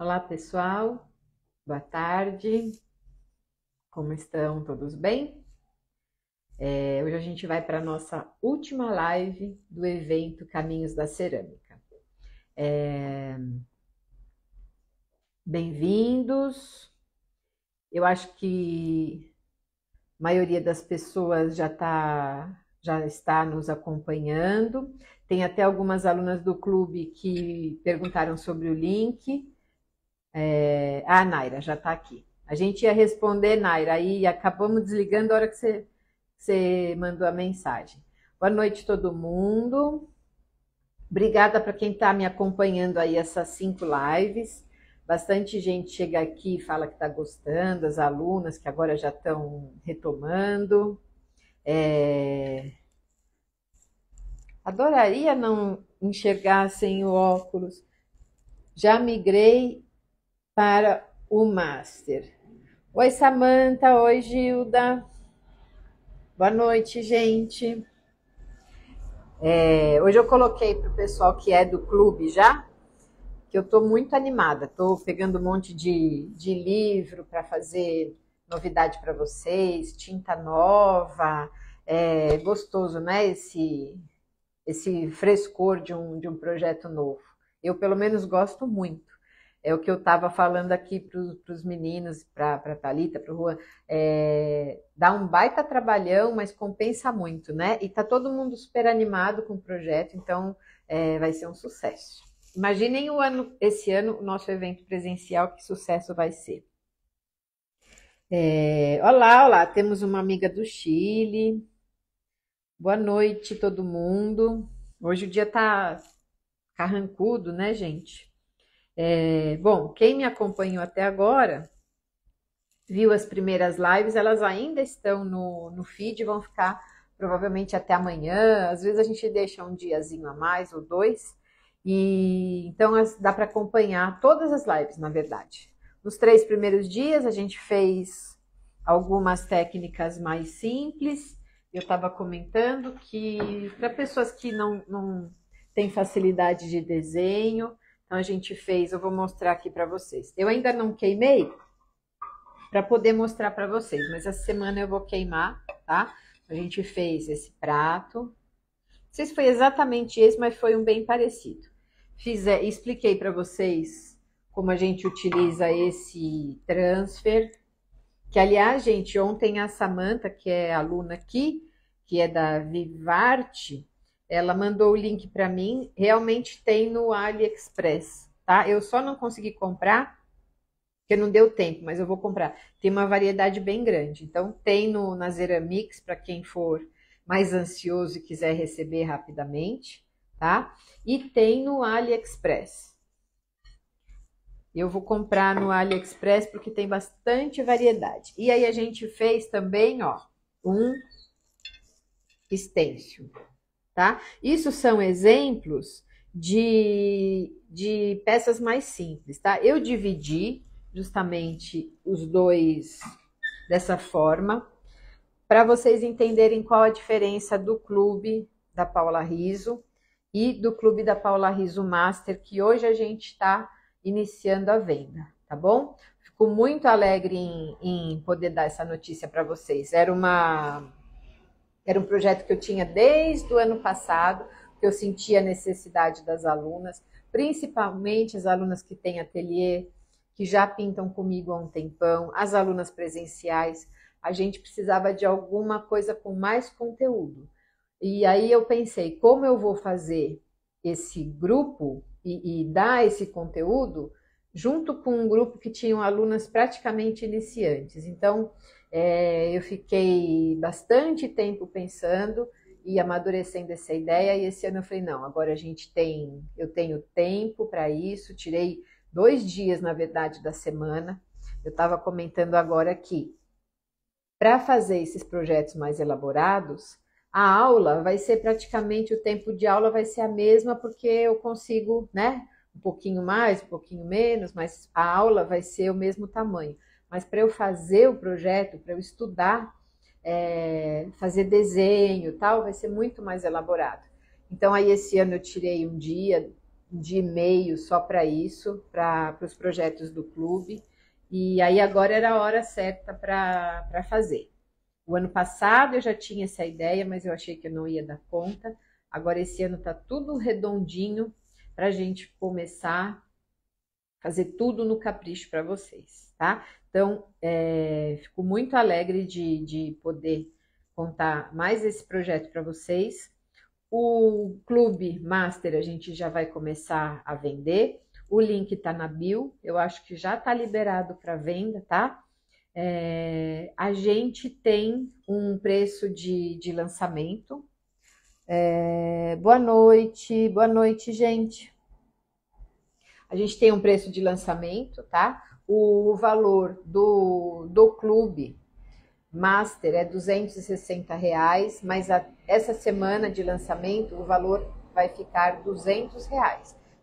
Olá, pessoal. Boa tarde. Como estão? Todos bem? Hoje a gente vai para a nossa última live do evento Caminhos da Cerâmica. Bem-vindos. Eu acho que a maioria das pessoas já está nos acompanhando. Tem até algumas alunas do clube que perguntaram sobre o link. A Naira já está aqui. A gente ia responder, Naira, aí acabamos desligando a hora que você mandou a mensagem. Boa noite, todo mundo. Obrigada para quem está me acompanhando aí essas 5 lives. Bastante gente chega aqui e fala que está gostando, as alunas que agora já estão retomando. Adoraria não enxergar sem o óculos. Já migrei para o Master. Oi, Samanta. Oi, Gilda. Boa noite, gente. Hoje eu coloquei para o pessoal que é do clube já, que eu estou muito animada. Estou pegando um monte de livro para fazer novidade para vocês, tinta nova. É gostoso, né? Esse frescor de um projeto novo. Eu, pelo menos, gosto muito. É o que eu estava falando aqui para os meninos, para a Thalita, para o Juan. Dá um baita trabalhão, mas compensa muito, né? E tá todo mundo super animado com o projeto, então vai ser um sucesso. Imaginem esse ano, o nosso evento presencial, que sucesso vai ser. Olá, olá, temos uma amiga do Chile. Boa noite, todo mundo. Hoje o dia tá carrancudo, né, gente? Bom, quem me acompanhou até agora, viu as primeiras lives, elas ainda estão no feed, vão ficar provavelmente até amanhã. Às vezes a gente deixa um diazinho a mais ou 2, e então dá para acompanhar todas as lives, na verdade. Nos 3 primeiros dias a gente fez algumas técnicas mais simples. Eu estava comentando que para pessoas que não têm facilidade de desenho, então a gente fez, eu vou mostrar aqui para vocês. Eu ainda não queimei para poder mostrar para vocês, mas essa semana eu vou queimar, tá? A gente fez esse prato. Não sei se foi exatamente esse, mas foi um bem parecido. Expliquei para vocês como a gente utiliza esse transfer, que aliás, gente, ontem a Samanta, que é aluna aqui, que é da Vivarte, ela mandou o link para mim, realmente tem no AliExpress, tá? Eu só não consegui comprar, porque não deu tempo, mas eu vou comprar. Tem uma variedade bem grande, então tem na Zeramix, para quem for mais ansioso e quiser receber rapidamente, tá? E tem no AliExpress. Eu vou comprar no AliExpress porque tem bastante variedade. E aí a gente fez também, ó, um stencil, tá? Isso são exemplos de peças mais simples, tá? Eu dividi justamente os dois dessa forma para vocês entenderem qual a diferença do clube da Paula Riso e do clube da Paula Riso Master, que hoje a gente está iniciando a venda, tá bom? Fico muito alegre em poder dar essa notícia para vocês. Era um projeto que eu tinha desde o ano passado, que eu sentia a necessidade das alunas, principalmente as alunas que têm ateliê, que já pintam comigo há um tempão, as alunas presenciais. A gente precisava de alguma coisa com mais conteúdo. E aí eu pensei, como eu vou fazer esse grupo e dar esse conteúdo junto com um grupo que tinham alunas praticamente iniciantes. Então, eu fiquei bastante tempo pensando e amadurecendo essa ideia, e esse ano eu falei, não, agora eu tenho tempo para isso, tirei 2 dias, na verdade, da semana. Eu estava comentando agora que, para fazer esses projetos mais elaborados, a aula vai ser praticamente, o tempo de aula vai ser a mesma, porque eu consigo, né, um pouquinho mais, um pouquinho menos, mas a aula vai ser o mesmo tamanho. Mas para eu fazer o projeto, para eu estudar, fazer desenho e tal, vai ser muito mais elaborado. Então aí esse ano eu tirei um dia de e-mail só para isso, para os projetos do clube. E aí agora era a hora certa para fazer. O ano passado eu já tinha essa ideia, mas eu achei que eu não ia dar conta. Agora esse ano está tudo redondinho para a gente começar a fazer tudo no capricho para vocês, tá? Então, fico muito alegre de poder contar mais esse projeto para vocês. O Clube Master a gente já vai começar a vender. O link está na bio, eu acho que já está liberado para venda, tá? A gente tem um preço de lançamento. Boa noite, gente. A gente tem um preço de lançamento, tá? O valor do clube Master é R$ 260, mas essa semana de lançamento o valor vai ficar R$ 200.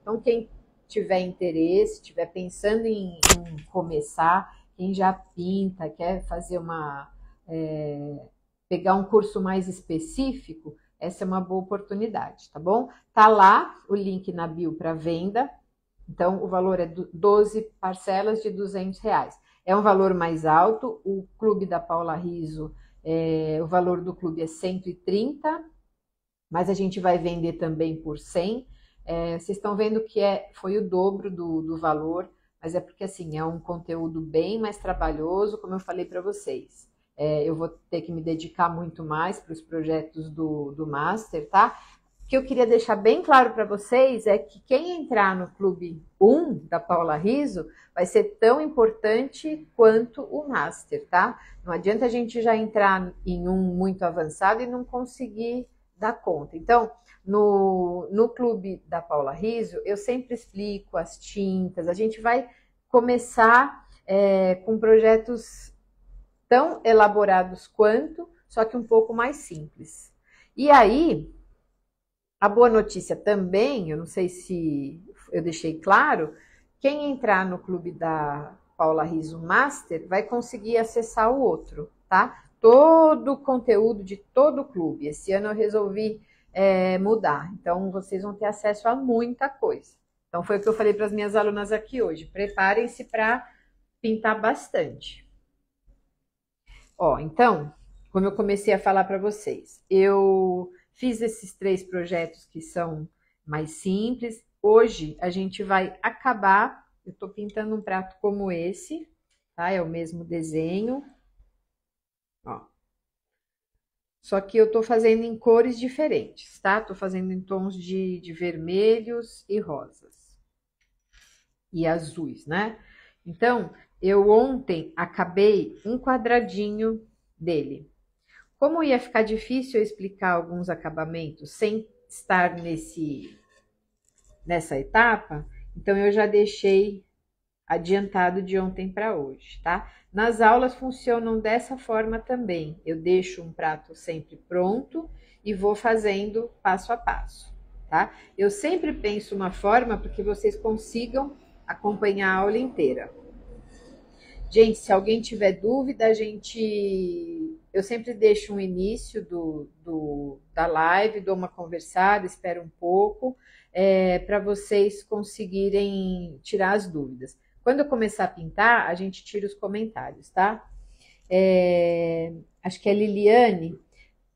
Então, quem tiver interesse, estiver pensando em começar, quem já pinta, quer fazer pegar um curso mais específico, essa é uma boa oportunidade, tá bom? Tá lá o link na bio para venda. Então, o valor é 12 parcelas de R$ 200. É um valor mais alto. O clube da Paula Riso, o valor do clube é 130, mas a gente vai vender também por 100. Vocês estão vendo que foi o dobro do valor, mas é porque assim, é um conteúdo bem mais trabalhoso, como eu falei para vocês. Eu vou ter que me dedicar muito mais para os projetos do Master, tá? O que eu queria deixar bem claro para vocês é que quem entrar no Clube 1 da Paula Riso vai ser tão importante quanto o Master, tá? Não adianta a gente já entrar em um muito avançado e não conseguir dar conta. Então, no Clube da Paula Riso, eu sempre explico as tintas, a gente vai começar com projetos tão elaborados quanto, só que um pouco mais simples. E aí, a boa notícia também, eu não sei se eu deixei claro, quem entrar no clube da Paula Riso Master vai conseguir acessar o outro, tá? Todo o conteúdo de todo o clube. Esse ano eu resolvi mudar, então vocês vão ter acesso a muita coisa. Então foi o que eu falei para as minhas alunas aqui hoje. Preparem-se para pintar bastante. Ó, então, como eu comecei a falar para vocês, eu fiz esses 3 projetos que são mais simples. Hoje a gente vai acabar, eu estou pintando um prato como esse, tá? É o mesmo desenho. Ó. Só que eu estou fazendo em cores diferentes, tá? Estou fazendo em tons de vermelhos e rosas. E azuis, né? Então, eu ontem acabei um quadradinho dele. Como ia ficar difícil eu explicar alguns acabamentos sem estar nessa etapa, então eu já deixei adiantado de ontem para hoje, tá? Nas aulas funcionam dessa forma também. Eu deixo um prato sempre pronto e vou fazendo passo a passo, tá? Eu sempre penso uma forma para que vocês consigam acompanhar a aula inteira. Gente, se alguém tiver dúvida, eu sempre deixo um início da live, dou uma conversada, espero um pouco, para vocês conseguirem tirar as dúvidas. Quando eu começar a pintar, a gente tira os comentários, tá? Acho que a Liliane,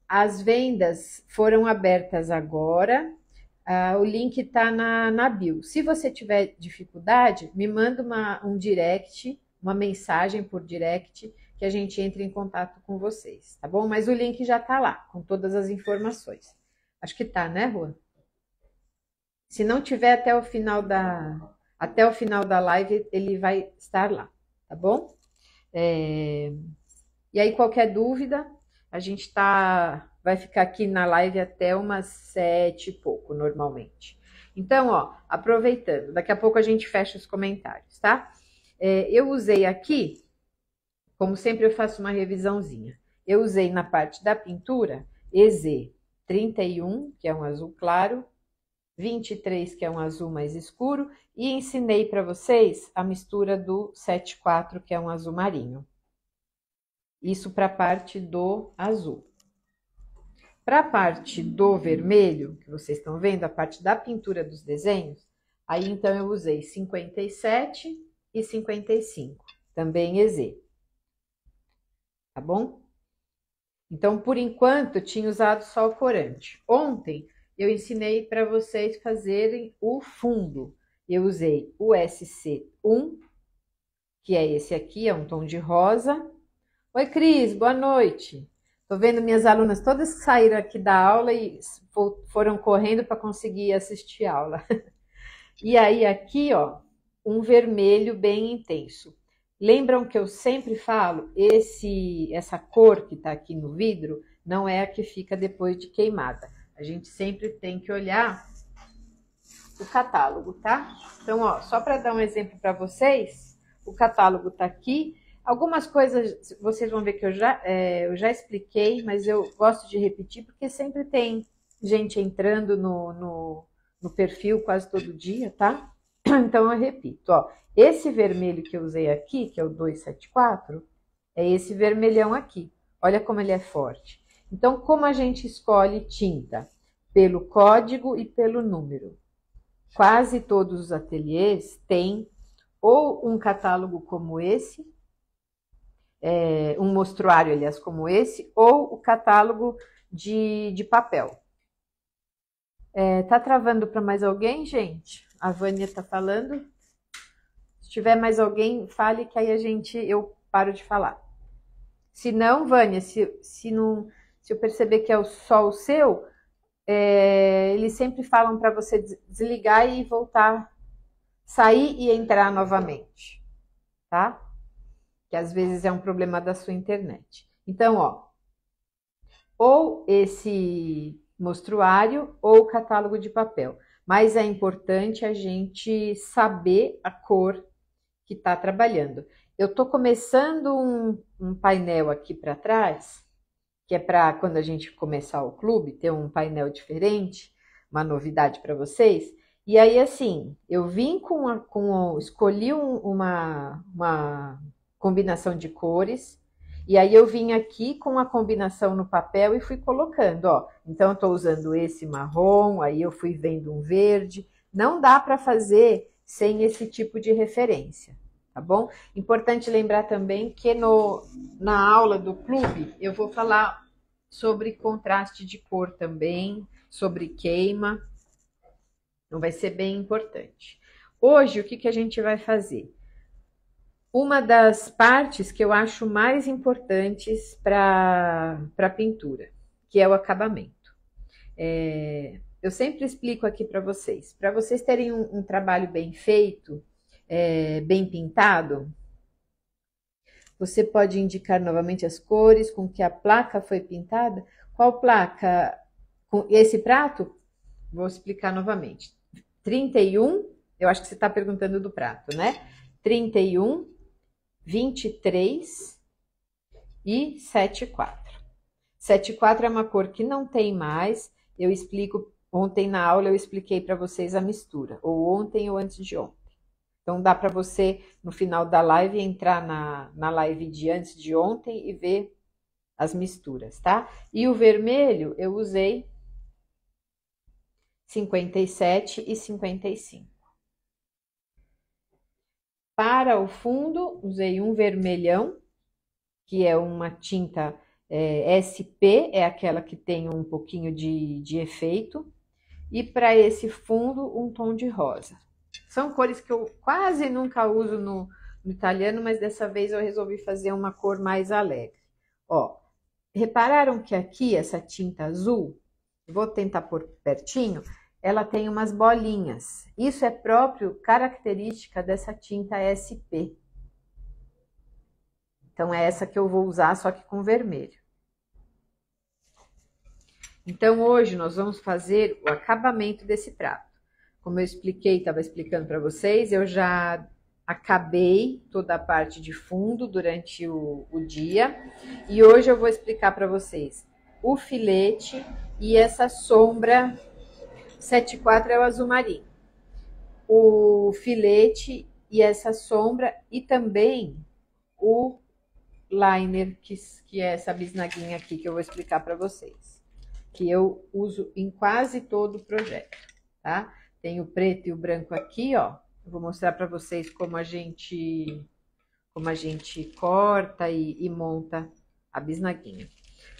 as vendas foram abertas agora, o link está na bio. Se você tiver dificuldade, me manda um direct, uma mensagem por direct, que a gente entre em contato com vocês, tá bom? Mas o link já tá lá, com todas as informações. Acho que tá, né, Juan? Se não tiver até o final da live, ele vai estar lá, tá bom? E aí, qualquer dúvida, a gente vai ficar aqui na live até umas 7 e pouco, normalmente. Então, ó, aproveitando, daqui a pouco a gente fecha os comentários, tá? Eu usei aqui, como sempre eu faço uma revisãozinha, eu usei na parte da pintura EZ31, que é um azul claro, 23, que é um azul mais escuro, e ensinei para vocês a mistura do 74, que é um azul marinho. Isso para a parte do azul. Para a parte do vermelho, que vocês estão vendo, a parte da pintura dos desenhos, Aí, então, eu usei 57 e 55, também EZ, tá bom? Então, por enquanto, eu tinha usado só o corante. Ontem, eu ensinei para vocês fazerem o fundo. Eu usei o SC1, que é esse aqui, é um tom de rosa. Oi, Cris, boa noite. Tô vendo minhas alunas todas saíram aqui da aula e foram correndo para conseguir assistir a aula. E aí aqui, ó, um vermelho bem intenso. Lembram que eu sempre falo, essa cor que tá aqui no vidro não é a que fica depois de queimada. A gente sempre tem que olhar o catálogo, tá? Então, ó, só para dar um exemplo para vocês, o catálogo tá aqui. Algumas coisas vocês vão ver que eu já expliquei, mas eu gosto de repetir porque sempre tem gente entrando no perfil quase todo dia, tá? Então eu repito, ó, esse vermelho que eu usei aqui, que é o 274, é esse vermelhão aqui. Olha como ele é forte. Então, como a gente escolhe tinta? Pelo código e pelo número. Quase todos os ateliês têm ou um catálogo como esse, um mostruário, aliás, como esse, ou o catálogo de papel. Tá travando para mais alguém, gente? A Vânia tá falando. Se tiver mais alguém, fale que aí eu paro de falar. Se não, Vânia, se eu perceber que é só o seu, eles sempre falam para você desligar e voltar, sair e entrar novamente, tá? Que às vezes é um problema da sua internet. Então, ó, ou esse mostruário ou o catálogo de papel. Mas é importante a gente saber a cor que está trabalhando. Eu estou começando um painel aqui para trás, que é para quando a gente começar o clube, ter um painel diferente, uma novidade para vocês. E aí, assim, eu vim escolhi uma combinação de cores, e aí eu vim aqui com a combinação no papel e fui colocando, ó. Então, eu estou usando esse marrom, aí eu fui vendo um verde. Não dá para fazer sem esse tipo de referência, tá bom? Importante lembrar também que na aula do clube eu vou falar sobre contraste de cor também, sobre queima. Então vai ser bem importante. Hoje, o que a gente vai fazer? Uma das partes que eu acho mais importantes para pintura, que é o acabamento. Eu sempre explico aqui para vocês terem um trabalho bem feito, bem pintado, você pode indicar novamente as cores com que a placa foi pintada. Qual placa? Com esse prato? Vou explicar novamente. 31, eu acho que você está perguntando do prato, né? 31, 23 e 74. 74 é uma cor que não tem mais. Eu explico, ontem na aula eu expliquei para vocês a mistura, ou ontem ou antes de ontem. Então, dá para você, no final da live, entrar na live de antes de ontem e ver as misturas, tá? E o vermelho, eu usei 57 e 55. Para o fundo, usei um vermelhão, que é uma tinta SP, é aquela que tem um pouquinho de efeito. E para esse fundo, um tom de rosa. São cores que eu quase nunca uso no italiano, mas dessa vez eu resolvi fazer uma cor mais alegre. Ó, repararam que aqui essa tinta azul, vou tentar pôr pertinho, ela tem umas bolinhas. Isso é característica dessa tinta SP. Então é essa que eu vou usar, só que com vermelho. Então hoje nós vamos fazer o acabamento desse prato. Como eu expliquei, estava explicando para vocês, eu já acabei toda a parte de fundo durante o dia. E hoje eu vou explicar para vocês o filete e essa sombra 74 é o azul marinho. O filete e essa sombra e também o liner, que é essa bisnaguinha aqui que eu vou explicar para vocês. Que eu uso em quase todo o projeto, tá? Tem o preto e o branco aqui, ó. Eu vou mostrar para vocês como a gente corta e monta a bisnaguinha.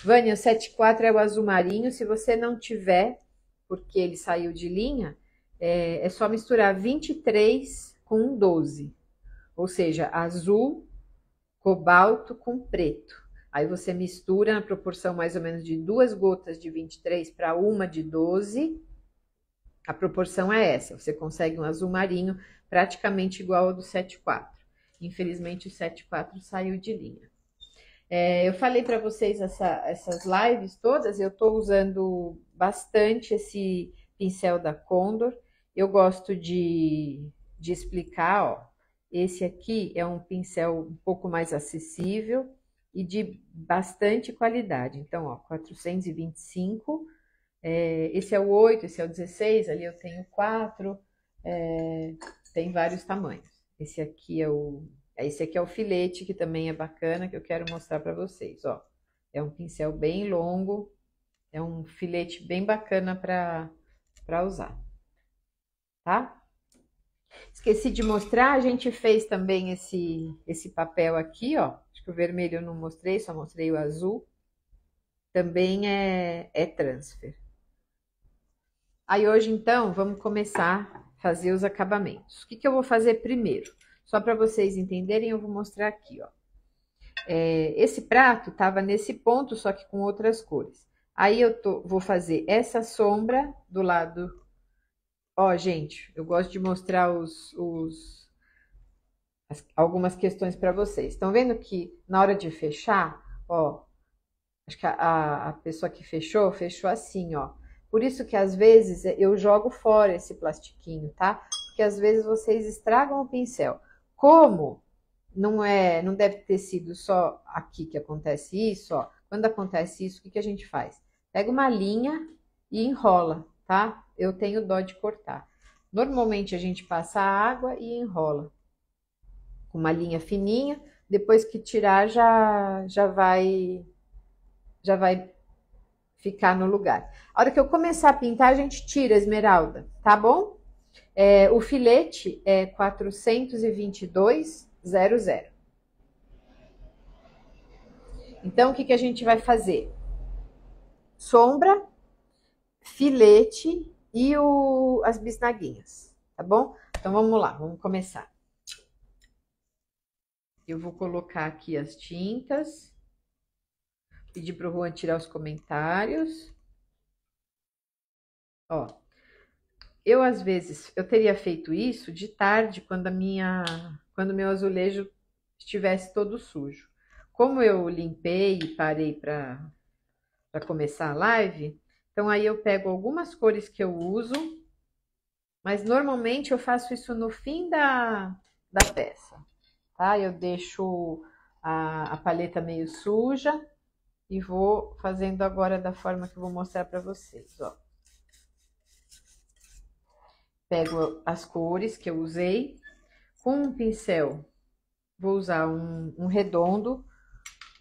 Vânia, o 74 é o azul marinho. Se você não tiver, porque ele saiu de linha, é só misturar 23 com 12. Ou seja, azul, cobalto com preto. Aí você mistura na proporção mais ou menos de 2 gotas de 23 para uma de 12. A proporção é essa. Você consegue um azul marinho praticamente igual ao do 74. Infelizmente o 74 saiu de linha. Eu falei para vocês essas lives todas, eu estou usando bastante esse pincel da Condor. Eu gosto de explicar, ó. Esse aqui é um pincel um pouco mais acessível e de bastante qualidade. Então, ó, 425. Esse é o 8, esse é o 16, ali eu tenho 4. Tem vários tamanhos. Esse aqui é o filete, que também é bacana, que eu quero mostrar para vocês, ó. É um pincel bem longo, é um filete bem bacana para usar, tá? Esqueci de mostrar, a gente fez também esse papel aqui, ó. Acho que o vermelho eu não mostrei, só mostrei o azul. Também é transfer. Aí hoje, então, vamos começar a fazer os acabamentos. O que eu vou fazer primeiro? Só para vocês entenderem, eu vou mostrar aqui, ó. Esse prato tava nesse ponto, só que com outras cores. Aí vou fazer essa sombra do lado. Ó, gente, eu gosto de mostrar algumas questões para vocês. Estão vendo que na hora de fechar, ó, acho que a pessoa que fechou assim, ó. Por isso que às vezes eu jogo fora esse plastiquinho, tá? Porque às vezes vocês estragam o pincel. Como não deve ter sido só aqui que acontece isso, ó. Quando acontece isso, o que a gente faz? Pega uma linha e enrola, tá? Eu tenho dó de cortar. Normalmente a gente passa água e enrola com uma linha fininha. Depois que tirar, já vai ficar no lugar. A hora que eu começar a pintar, a gente tira a esmeralda, tá bom? O filete é 422,00. Então, o que a gente vai fazer? Sombra, filete e as bisnaguinhas, tá bom? Então, vamos lá, vamos começar. Eu vou colocar aqui as tintas. Pedir pro Juan tirar os comentários. Ó, às vezes, eu teria feito isso de tarde, quando meu azulejo estivesse todo sujo. Como eu limpei e parei para começar a live, então aí eu pego algumas cores que eu uso, mas normalmente eu faço isso no fim da peça, tá? Eu deixo a paleta meio suja e vou fazendo agora da forma que eu vou mostrar para vocês, ó. Pego as cores que eu usei, com um pincel, vou usar um redondo.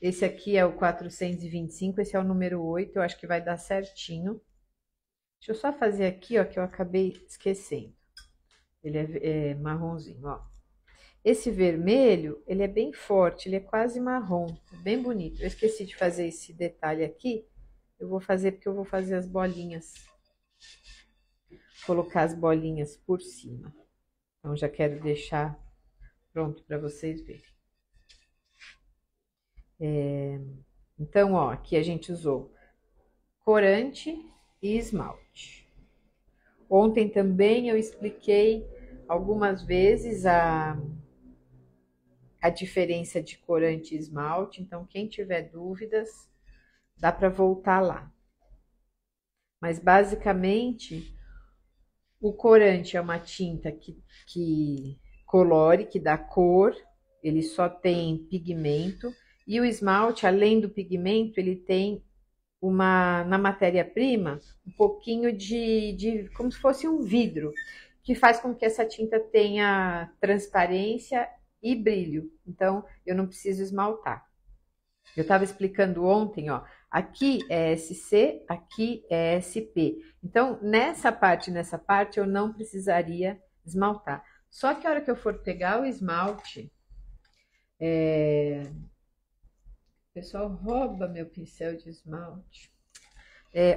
Esse aqui é o 425, esse é o número 8, eu acho que vai dar certinho. Deixa eu só fazer aqui, ó, que eu acabei esquecendo. Ele é marronzinho, ó. Esse vermelho, ele é bem forte, ele é quase marrom, bem bonito. Eu esqueci de fazer esse detalhe aqui, eu vou fazer porque eu vou fazer as bolinhas. Colocar as bolinhas por cima. Então, já quero deixar pronto para vocês verem. Então, ó, aqui a gente usou corante e esmalte. Ontem também eu expliquei algumas vezes a diferença de corante e esmalte, então quem tiver dúvidas, dá para voltar lá. Mas basicamente, o corante é uma tinta que colore, que dá cor, ele só tem pigmento, e o esmalte, além do pigmento, ele tem na matéria-prima, um pouquinho como se fosse um vidro, que faz com que essa tinta tenha transparência e brilho. Então, eu não preciso esmaltar. Eu estava explicando ontem, ó, Aqui é SC, aqui é SP. Então, nessa parte eu não precisaria esmaltar. Só que a hora que eu for pegar o esmalte, o pessoal rouba meu pincel de esmalte.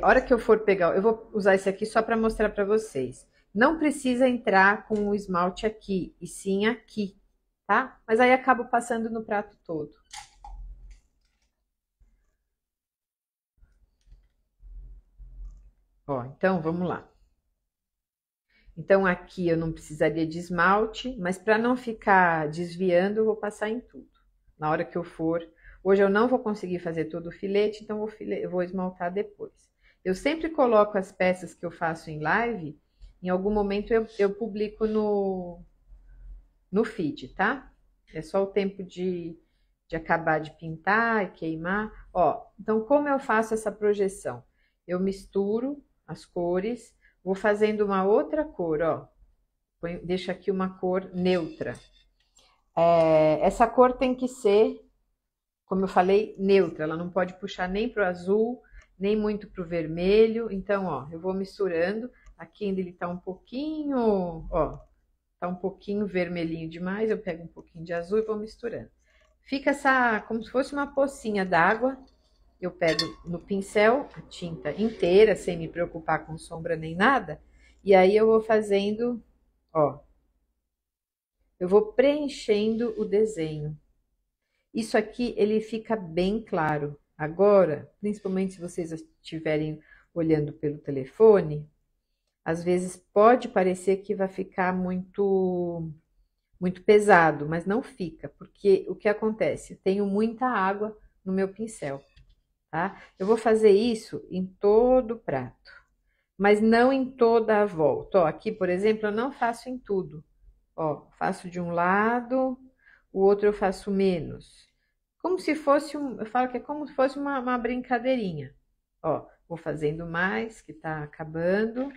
A hora que eu for pegar, eu vou usar esse aqui só para mostrar para vocês. Não precisa entrar com o esmalte aqui, e sim aqui, tá? Mas aí acabo passando no prato todo. Ó, então vamos lá. Então aqui eu não precisaria de esmalte, mas para não ficar desviando, eu vou passar em tudo. Na hora que eu for. Hoje eu não vou conseguir fazer todo o filete, então eu vou esmaltar depois. Eu sempre coloco as peças que eu faço em live, em algum momento eu publico no feed, tá? É só o tempo de acabar de pintar e queimar. Ó, então como eu faço essa projeção? Eu misturo as cores, vou fazendo uma outra cor, ó. Deixo aqui uma cor neutra. Essa cor tem que ser, como eu falei, neutra. Ela não pode puxar nem pro azul, nem muito pro vermelho. Então, ó, eu vou misturando. Aqui ainda ele tá um pouquinho, ó, tá um pouquinho vermelhinho demais. Eu pego um pouquinho de azul e vou misturando. Fica essa, como se fosse uma pocinha d'água. Eu pego no pincel a tinta inteira, sem me preocupar com sombra nem nada. E aí eu vou fazendo, ó, eu vou preenchendo o desenho. Isso aqui, ele fica bem claro. Agora, principalmente se vocês estiverem olhando pelo telefone, às vezes pode parecer que vai ficar muito pesado, mas não fica, porque o que acontece? Eu tenho muita água no meu pincel. Tá? Eu vou fazer isso em todo o prato, mas não em toda a volta. Ó, aqui, por exemplo, eu não faço em tudo. Ó, faço de um lado, o outro eu faço menos. Como se fosse eu falo que é como se fosse uma brincadeirinha. Ó, vou fazendo mais, que tá acabando.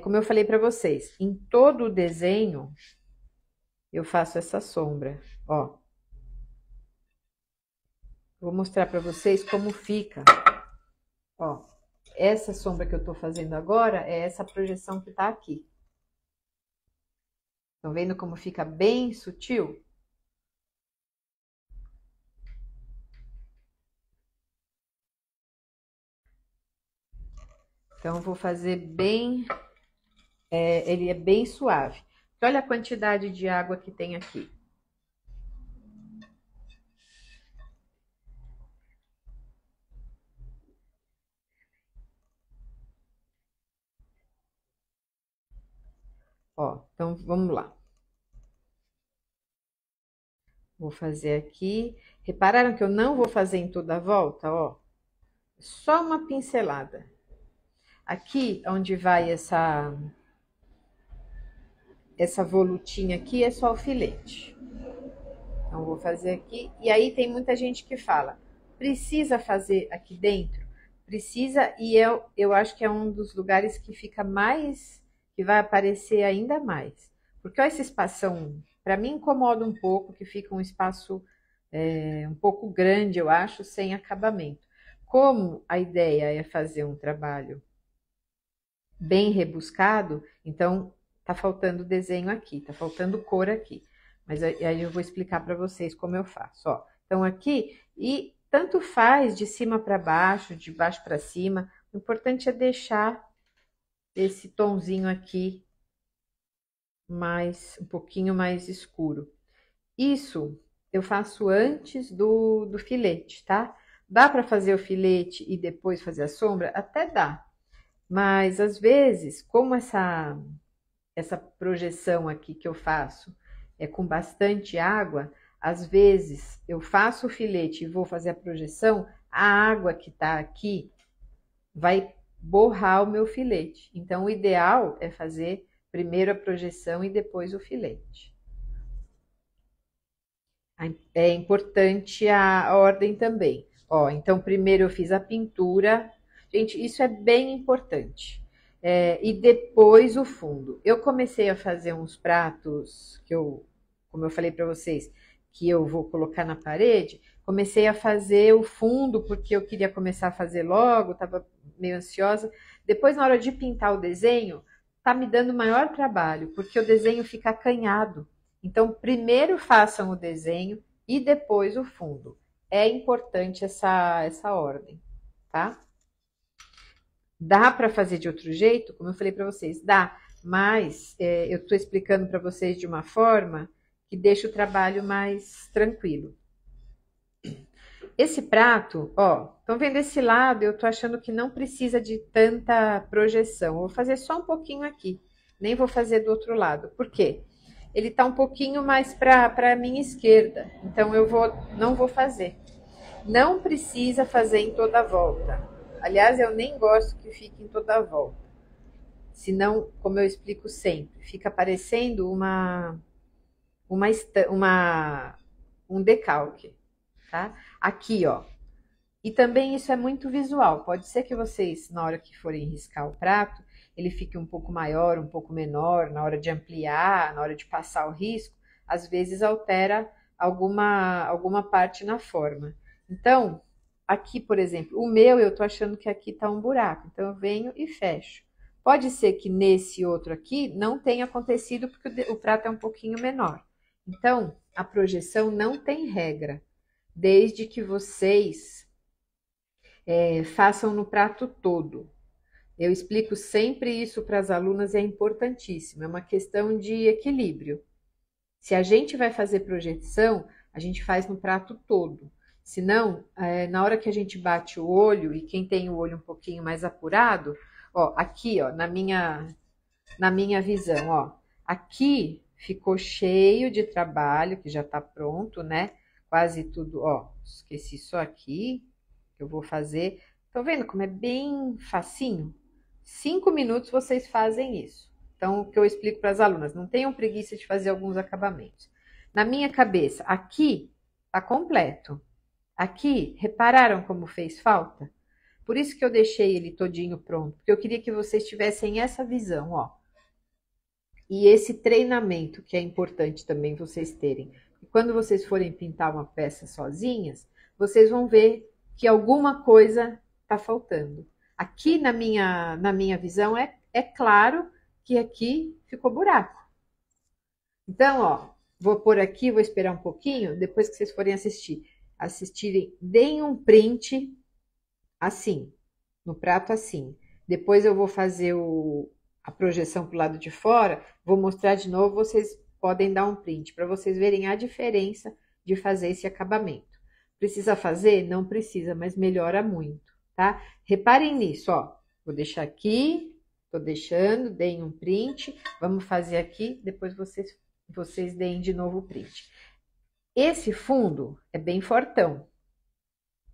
Como eu falei para vocês, em todo o desenho eu faço essa sombra, ó. Vou mostrar para vocês como fica. Ó, essa sombra que eu tô fazendo agora é essa projeção que tá aqui. Estão vendo como fica bem sutil? Então, eu vou fazer bem... ele é bem suave. Olha a quantidade de água que tem aqui. Ó, então vamos lá. Vou fazer aqui. Repararam que eu não vou fazer em toda a volta, ó? Só uma pincelada. Aqui, onde vai essa volutinha aqui, é só alfinete. Então, vou fazer aqui. E aí tem muita gente que fala, precisa fazer aqui dentro? Precisa, e eu acho que é um dos lugares que fica mais, que vai aparecer ainda mais. Porque ó, esse espação, para mim incomoda um pouco, que fica um espaço um pouco grande, eu acho, sem acabamento. Como a ideia é fazer um trabalho bem rebuscado, então tá faltando desenho aqui, tá faltando cor aqui. Mas aí eu vou explicar para vocês como eu faço, ó. Então aqui, e tanto faz de cima para baixo, de baixo para cima, o importante é deixar esse tonzinho aqui um pouquinho mais escuro. Isso eu faço antes do filete, tá? Dá para fazer o filete e depois fazer a sombra? Até dá. Mas às vezes, como essa projeção aqui que eu faço é com bastante água, às vezes eu faço o filete e vou fazer a projeção, a água que tá aqui vai borrar o meu filete. Então, o ideal é fazer primeiro a projeção e depois o filete. É importante a ordem também. Ó, então, primeiro eu fiz a pintura. Gente, isso é bem importante. E depois o fundo. Eu comecei a fazer uns pratos que como eu falei para vocês, que eu vou colocar na parede. Comecei a fazer o fundo porque eu queria começar a fazer logo, estava meio ansiosa. Depois, na hora de pintar o desenho, tá me dando maior trabalho, porque o desenho fica acanhado. Então, primeiro façam o desenho e depois o fundo. É importante essa ordem, tá? Dá para fazer de outro jeito? Como eu falei para vocês, dá, mas eu estou explicando para vocês de uma forma que deixa o trabalho mais tranquilo. Esse prato, ó, estão vendo esse lado? Eu tô achando que não precisa de tanta projeção. Eu vou fazer só um pouquinho aqui. Nem vou fazer do outro lado. Por quê? Ele tá um pouquinho mais para a minha esquerda. Então não vou fazer. Não precisa fazer em toda a volta. Aliás, eu nem gosto que fique em toda a volta. Senão, como eu explico sempre, fica parecendo um decalque. Tá? Aqui, ó. E também isso é muito visual. Pode ser que vocês, na hora que forem riscar o prato, ele fique um pouco maior, um pouco menor, na hora de ampliar, na hora de passar o risco, às vezes altera alguma parte na forma. Então, aqui, por exemplo, o meu eu tô achando que aqui tá um buraco, então eu venho e fecho. Pode ser que nesse outro aqui não tenha acontecido porque o prato é um pouquinho menor. Então, a projeção não tem regra, desde que vocês façam no prato todo. Eu explico sempre isso para as alunas, é importantíssimo, é uma questão de equilíbrio. Se a gente vai fazer projeção, a gente faz no prato todo. Senão, na hora que a gente bate o olho, e quem tem o olho um pouquinho mais apurado, ó, aqui, ó, na minha visão, ó, aqui ficou cheio de trabalho, que já tá pronto, né? Quase tudo, ó, esqueci só aqui, que eu vou fazer. Estão vendo como é bem facinho? 5 minutos vocês fazem isso. Então, o que eu explico para as alunas, não tenham preguiça de fazer alguns acabamentos. Na minha cabeça, aqui tá completo. Aqui, repararam como fez falta? Por isso que eu deixei ele todinho pronto, porque eu queria que vocês tivessem essa visão, ó. E esse treinamento que é importante também vocês terem. E quando vocês forem pintar uma peça sozinhas, vocês vão ver que alguma coisa está faltando. Aqui na minha visão é claro que aqui ficou buraco. Então, ó, vou pôr aqui, vou esperar um pouquinho, depois que vocês forem assistirem, deem um print assim, no prato assim. Depois eu vou fazer a projeção para o lado de fora, vou mostrar de novo, vocês podem dar um print para vocês verem a diferença de fazer esse acabamento. Precisa fazer? Não precisa, mas melhora muito, tá? Reparem nisso, ó. Vou deixar aqui, tô deixando, deem um print, vamos fazer aqui, depois vocês deem de novo o print. Esse fundo é bem fortão,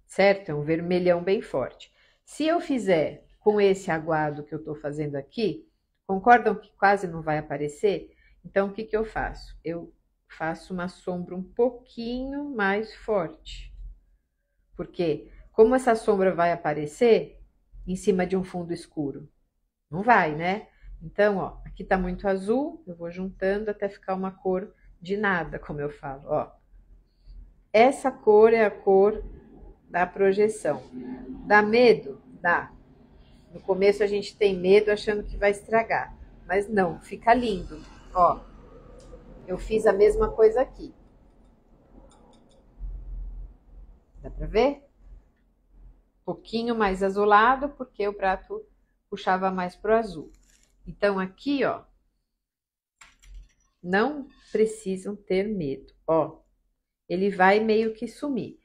certo? É um vermelhão bem forte. Se eu fizer com esse aguado que eu tô fazendo aqui, concordam que quase não vai aparecer? Então, o que que eu faço? Eu faço uma sombra um pouquinho mais forte. Porque, como essa sombra vai aparecer em cima de um fundo escuro? Não vai, né? Então, ó, aqui tá muito azul, eu vou juntando até ficar uma cor de nada, como eu falo, ó. Essa cor é a cor da projeção. Dá medo? Dá. No começo a gente tem medo achando que vai estragar, mas não, fica lindo. Ó, eu fiz a mesma coisa aqui. Dá pra ver? Um pouquinho mais azulado, porque o prato puxava mais pro azul. Então aqui, ó, não precisam ter medo, ó. Ele vai meio que sumir.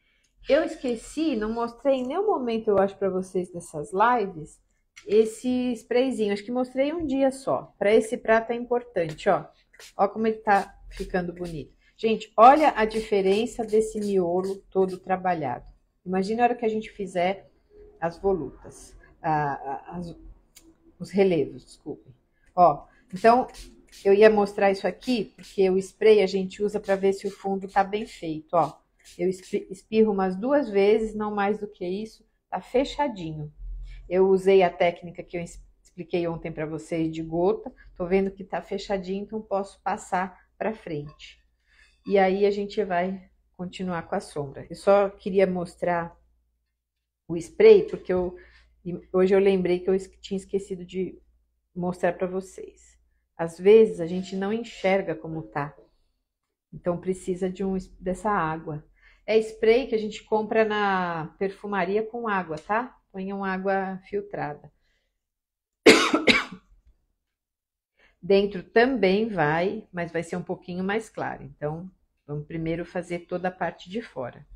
Eu esqueci, não mostrei em nenhum momento, eu acho, para vocês dessas lives, esse sprayzinho. Acho que mostrei um dia só. Para esse prato é importante, ó. Ó como ele tá ficando bonito. Gente, olha a diferença desse miolo todo trabalhado. Imagina a hora que a gente fizer as volutas, os relevos, desculpem. Ó, então, eu ia mostrar isso aqui, porque o spray a gente usa para ver se o fundo tá bem feito, ó. Eu espirro umas 2 vezes, não mais do que isso, tá fechadinho. Eu usei a técnica que eu expliquei ontem para vocês de gota, tô vendo que tá fechadinho, então posso passar para frente. E aí a gente vai continuar com a sombra. Eu só queria mostrar o spray, porque hoje eu lembrei que eu tinha esquecido de mostrar para vocês. Às vezes a gente não enxerga como tá, então precisa dessa água. É spray que a gente compra na perfumaria com água, tá? Ponham água filtrada. Dentro também vai, mas vai ser um pouquinho mais claro. Então, vamos primeiro fazer toda a parte de fora.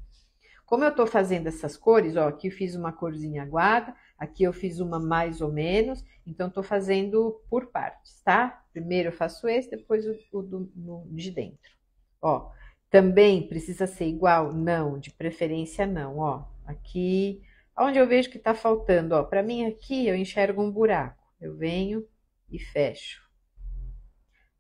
Como eu tô fazendo essas cores, ó, aqui eu fiz uma corzinha aguada, aqui eu fiz uma mais ou menos, então tô fazendo por partes, tá? Primeiro eu faço esse, depois de dentro. Ó, também precisa ser igual? Não, de preferência não, ó. Aqui, onde eu vejo que tá faltando, ó, pra mim aqui eu enxergo um buraco. Eu venho e fecho.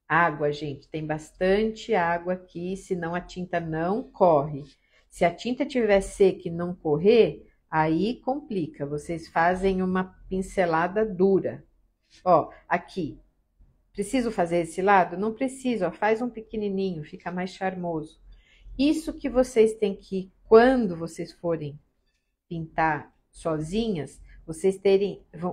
Água, gente, tem bastante água aqui, senão a tinta não corre. Se a tinta tiver seca e não correr, aí complica. Vocês fazem uma pincelada dura. Ó, aqui. Preciso fazer esse lado? Não preciso, ó, faz um pequenininho, fica mais charmoso. Isso que vocês têm que, quando vocês forem pintar sozinhas, vocês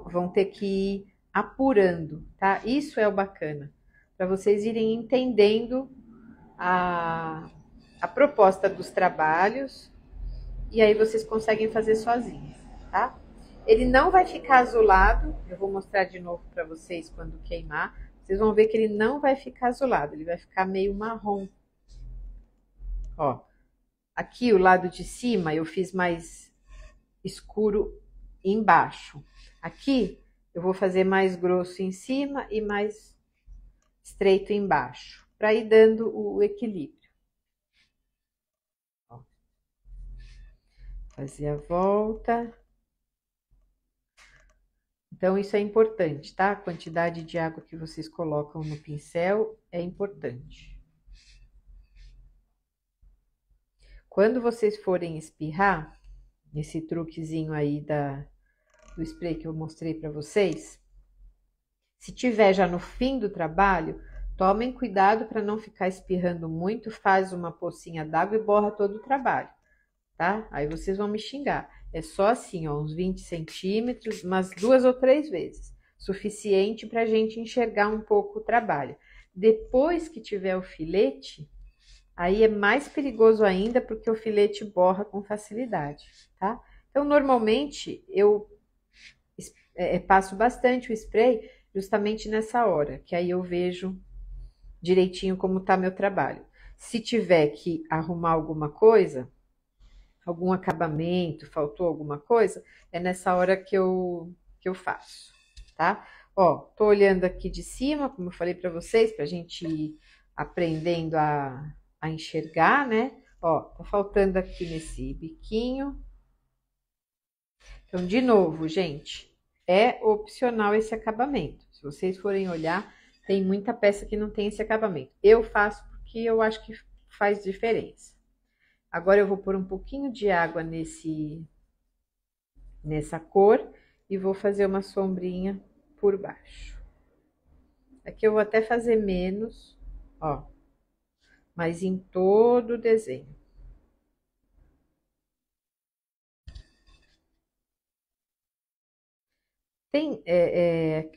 vão ter que ir apurando, tá? Isso é o bacana, para vocês irem entendendo a, a proposta dos trabalhos e aí vocês conseguem fazer sozinhos, tá? Ele não vai ficar azulado, eu vou mostrar de novo para vocês quando queimar. Vocês vão ver que ele não vai ficar azulado, ele vai ficar meio marrom. Ó, aqui o lado de cima eu fiz mais escuro embaixo. Aqui eu vou fazer mais grosso em cima e mais estreito embaixo, para ir dando o equilíbrio. Ó, fazer a volta. Então, isso é importante, tá? A quantidade de água que vocês colocam no pincel é importante. Quando vocês forem espirrar, esse truquezinho aí do spray que eu mostrei para vocês, se tiver já no fim do trabalho, tomem cuidado para não ficar espirrando muito, faz uma pocinha d'água e borra todo o trabalho, tá? Aí vocês vão me xingar. É só assim, ó, uns 20 centímetros, umas 2 ou 3 vezes. Suficiente para a gente enxergar um pouco o trabalho. Depois que tiver o filete, aí é mais perigoso ainda, porque o filete borra com facilidade, tá? Então, normalmente, eu passo bastante o spray justamente nessa hora, que aí eu vejo direitinho como tá meu trabalho. Se tiver que arrumar alguma coisa, algum acabamento, faltou alguma coisa, é nessa hora que eu faço, tá? Ó, tô olhando aqui de cima, como eu falei para vocês, pra gente ir aprendendo a enxergar, né? Ó, tá faltando aqui nesse biquinho. Então, de novo, gente, é opcional esse acabamento. Se vocês forem olhar, tem muita peça que não tem esse acabamento. Eu faço porque eu acho que faz diferença. Agora eu vou pôr um pouquinho de água nessa cor e vou fazer uma sombrinha por baixo. Aqui eu vou até fazer menos, ó, mas em todo o desenho. Tem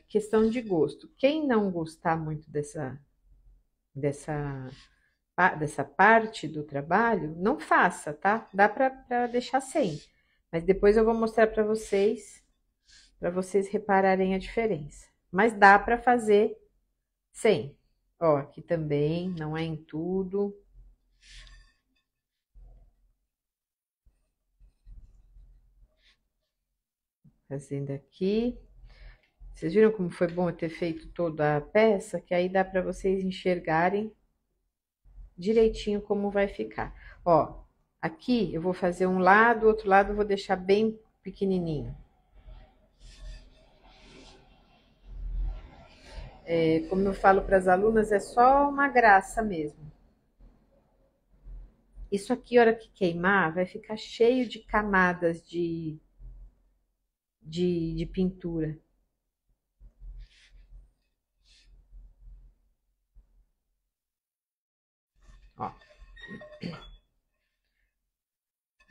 questão de gosto. Quem não gostar muito dessa dessa parte do trabalho, não faça, tá? Dá para deixar sem. Mas depois eu vou mostrar para vocês repararem a diferença. Mas dá para fazer sem. Ó, aqui também, não é em tudo. Fazendo aqui. Vocês viram como foi bom eu ter feito toda a peça? Que aí dá para vocês enxergarem direitinho como vai ficar. Ó, aqui eu vou fazer um lado, o outro lado eu vou deixar bem pequenininho. Como eu falo para as alunas, é só uma graça mesmo. Isso aqui, a hora que queimar, vai ficar cheio de camadas de pintura. Ó.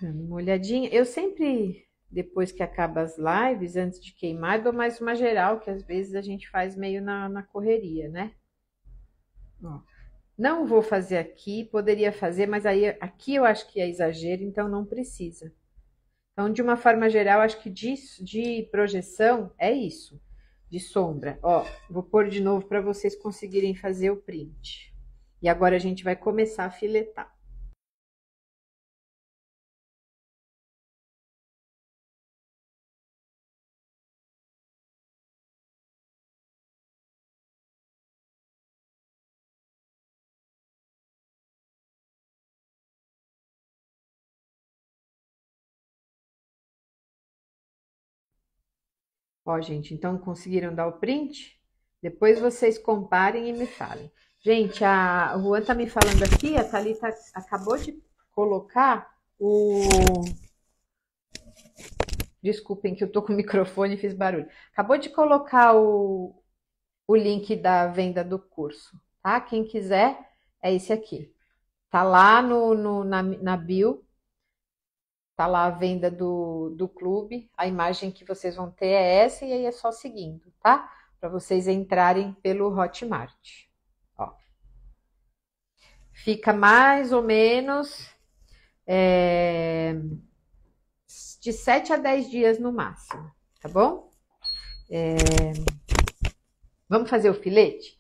Dando uma olhadinha. Eu sempre, depois que acaba as lives, antes de queimar, dou mais uma geral, que às vezes a gente faz meio na correria, né? Ó, não vou fazer aqui, poderia fazer, mas aí aqui eu acho que é exagero, então não precisa. Então, de uma forma geral, acho que de projeção é isso, de sombra. Ó, vou pôr de novo para vocês conseguirem fazer o print. E agora a gente vai começar a filetar. Ó, gente, então conseguiram dar o print? Depois vocês comparem e me falem. Gente, o Juan tá me falando aqui, a Thalita acabou de colocar o... Desculpem que eu tô com o microfone e fiz barulho. Acabou de colocar o link da venda do curso, tá? Quem quiser, é esse aqui. Tá lá na bio, tá lá a venda do clube. A imagem que vocês vão ter é essa e aí é só seguindo, tá? Para vocês entrarem pelo Hotmart. Ó. Fica mais ou menos de 7 a 10 dias no máximo, tá bom? Vamos fazer o filete?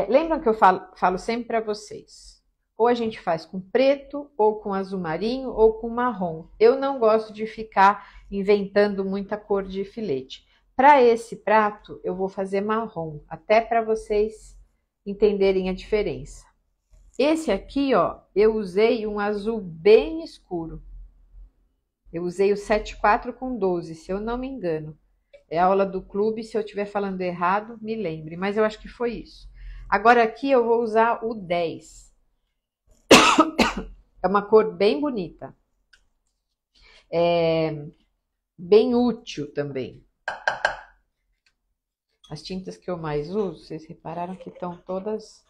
Lembram que eu falo sempre para vocês? Ou a gente faz com preto, ou com azul marinho, ou com marrom. Eu não gosto de ficar inventando muita cor de filete. Para esse prato, eu vou fazer marrom, até para vocês entenderem a diferença. Esse aqui, ó, eu usei um azul bem escuro. Eu usei o 74 com 12, se eu não me engano. É a aula do clube, se eu estiver falando errado, me lembre, mas eu acho que foi isso. Agora aqui eu vou usar o 10. É uma cor bem bonita. Bem útil também. As tintas que eu mais uso, vocês repararam que estão todas,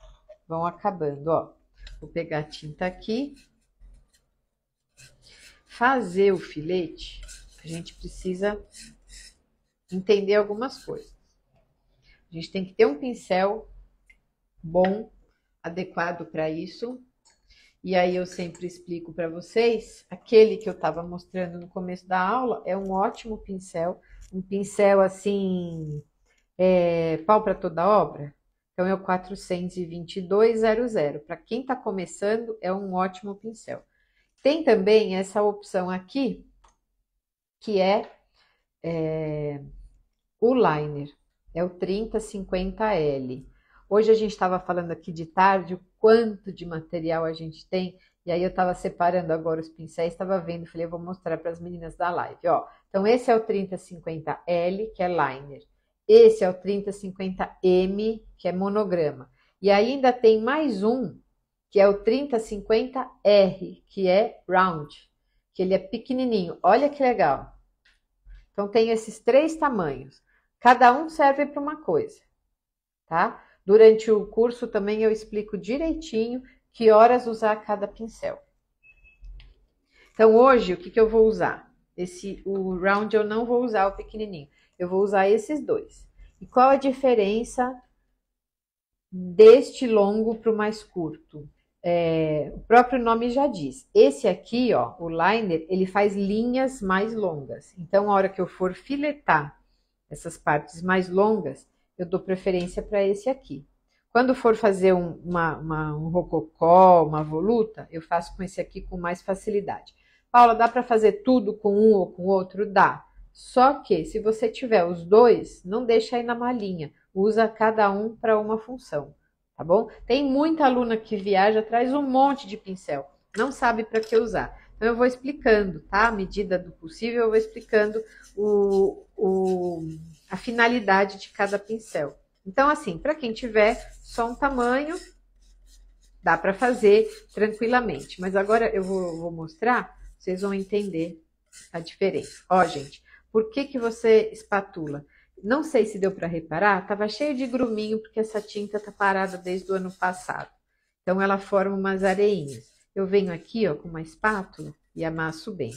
vão acabando, ó. Vou pegar a tinta aqui. Fazer o filete, a gente precisa entender algumas coisas. A gente tem que ter um pincel bom, adequado para isso. E aí eu sempre explico para vocês, aquele que eu estava mostrando no começo da aula é um ótimo pincel, um pincel assim, pau para toda obra. Então é o 42200. Para quem está começando, é um ótimo pincel. Tem também essa opção aqui, que é o liner, é o 3050L. Hoje a gente estava falando aqui de tarde o quanto de material a gente tem, e aí eu estava separando agora os pincéis, estava vendo, falei, eu vou mostrar para as meninas da live, ó. Então esse é o 3050L, que é liner. Esse é o 3050M, que é monograma. E ainda tem mais um, que é o 3050R, que é round, que ele é pequenininho. Olha que legal. Então tem esses 3 tamanhos. Cada um serve para uma coisa, tá? Durante o curso também eu explico direitinho que horas usar cada pincel. Então hoje o que eu vou usar? O round eu não vou usar o pequenininho. Eu vou usar esses 2. E qual a diferença deste longo para o mais curto? O próprio nome já diz. Esse aqui, ó, o liner, ele faz linhas mais longas. Então, a hora que eu for filetar essas partes mais longas, eu dou preferência para esse aqui. Quando for fazer um rococó, uma voluta, eu faço com esse aqui com mais facilidade. Paula, dá para fazer tudo com um ou com o outro? Dá. Só que, se você tiver os 2, não deixa aí na malinha. Usa cada um para uma função, tá bom? Tem muita aluna que viaja, traz um monte de pincel, não sabe para que usar. Então, eu vou explicando, tá? À medida do possível, eu vou explicando a finalidade de cada pincel. Então, assim, para quem tiver só um tamanho, dá para fazer tranquilamente. Mas agora eu vou mostrar, vocês vão entender a diferença. Ó, gente, por que você espatula? Não sei se deu para reparar, estava cheio de gruminho, porque essa tinta está parada desde o ano passado. Então, ela forma umas areinhas. Eu venho aqui, ó, com uma espátula e amasso bem.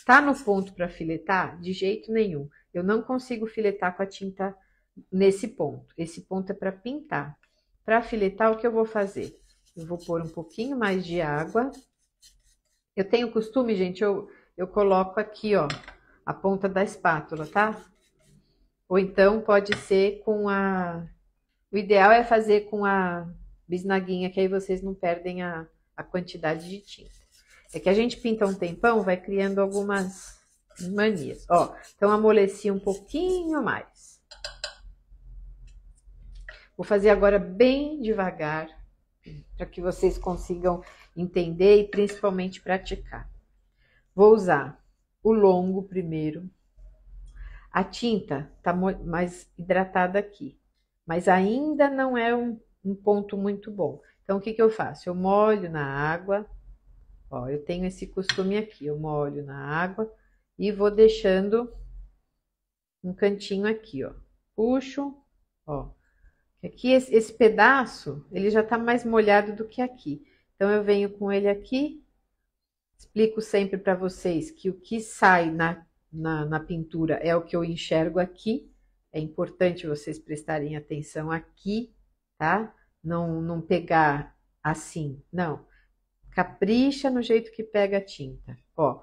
Tá no ponto para filetar? De jeito nenhum. Eu não consigo filetar com a tinta nesse ponto. Esse ponto é para pintar. Para filetar, o que eu vou fazer? Eu vou pôr um pouquinho mais de água. Eu tenho costume, gente, eu coloco aqui, ó, a ponta da espátula, tá? Ou então pode ser com a... O ideal é fazer com a bisnaguinha, que aí vocês não perdem a quantidade de tinta. É que a gente pinta um tempão, vai criando algumas manias. Ó, então amoleci um pouquinho mais. Vou fazer agora bem devagar, para que vocês consigam entender e principalmente praticar. Vou usar o longo primeiro. A tinta tá mais hidratada aqui, mas ainda não é um ponto muito bom. Então, o que que eu faço? Eu molho na água, ó, eu tenho esse costume aqui, eu molho na água e vou deixando um cantinho aqui, ó. Puxo, ó. Aqui, esse pedaço, ele já tá mais molhado do que aqui. Então, eu venho com ele aqui, explico sempre para vocês que o que sai na pintura é o que eu enxergo aqui. É importante vocês prestarem atenção aqui, tá? Não pegar assim, não. Capricha no jeito que pega a tinta. Ó,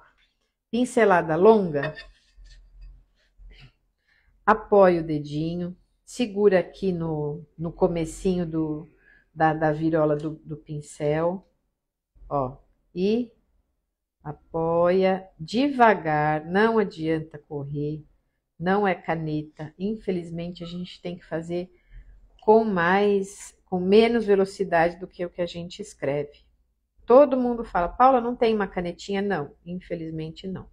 pincelada longa, apoia o dedinho, segura aqui no comecinho da virola do pincel, ó, e apoia devagar, não adianta correr, não é caneta. Infelizmente, a gente tem que fazer com menos velocidade do que o que a gente escreve. Todo mundo fala, Paula, não tem uma canetinha? Não, infelizmente não.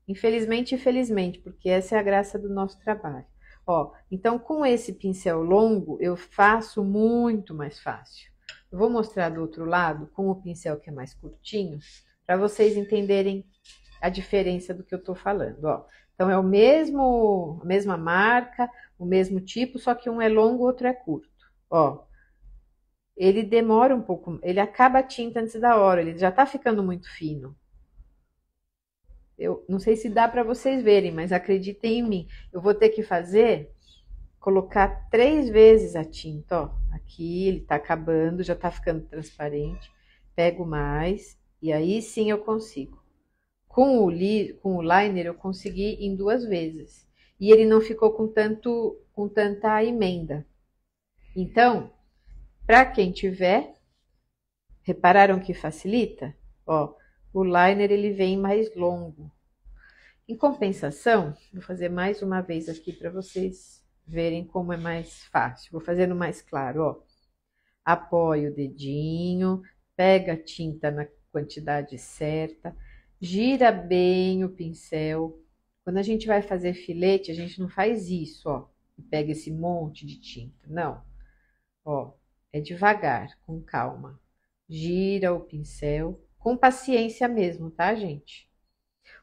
Infelizmente e felizmente, porque essa é a graça do nosso trabalho. Ó, então com esse pincel longo, eu faço muito mais fácil. Eu vou mostrar do outro lado, com o pincel que é mais curtinho, para vocês entenderem a diferença do que eu tô falando, ó. Então, é a mesma marca, o mesmo tipo, só que um é longo, o outro é curto, ó. Ele demora um pouco, ele acaba a tinta antes da hora, ele já tá ficando muito fino. Eu não sei se dá para vocês verem, mas acreditem em mim. Eu vou ter que colocar 3 vezes a tinta, ó. Aqui ele tá acabando, já tá ficando transparente. Pego mais e aí sim eu consigo. Com o liner eu consegui em 2 vezes. E ele não ficou com tanta emenda. Então, para quem tiver, repararam que facilita? Ó, o liner ele vem mais longo. Em compensação, vou fazer mais uma vez aqui para vocês verem como é mais fácil. Vou fazendo mais claro, ó. Apoia o dedinho, pega a tinta na quantidade certa, gira bem o pincel. Quando a gente vai fazer filete, a gente não faz isso, ó. Pega esse monte de tinta, não. Ó, é devagar, com calma. Gira o pincel, com paciência mesmo, tá, gente?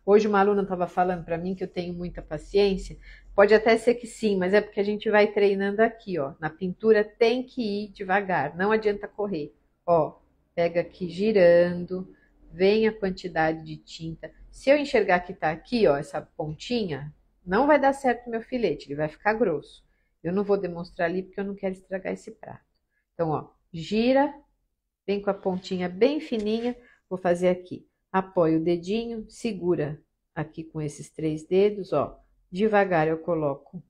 Hoje uma aluna estava falando para mim que eu tenho muita paciência. Pode até ser que sim, mas é porque a gente vai treinando aqui, ó. Na pintura tem que ir devagar, não adianta correr. Ó, pega aqui girando, vem a quantidade de tinta. Se eu enxergar que tá aqui, ó, essa pontinha, não vai dar certo o meu filete, ele vai ficar grosso. Eu não vou demonstrar ali porque eu não quero estragar esse prato. Então, ó, gira, vem com a pontinha bem fininha, vou fazer aqui. Apoia o dedinho, segura aqui com esses 3 dedos, ó. Devagar eu coloco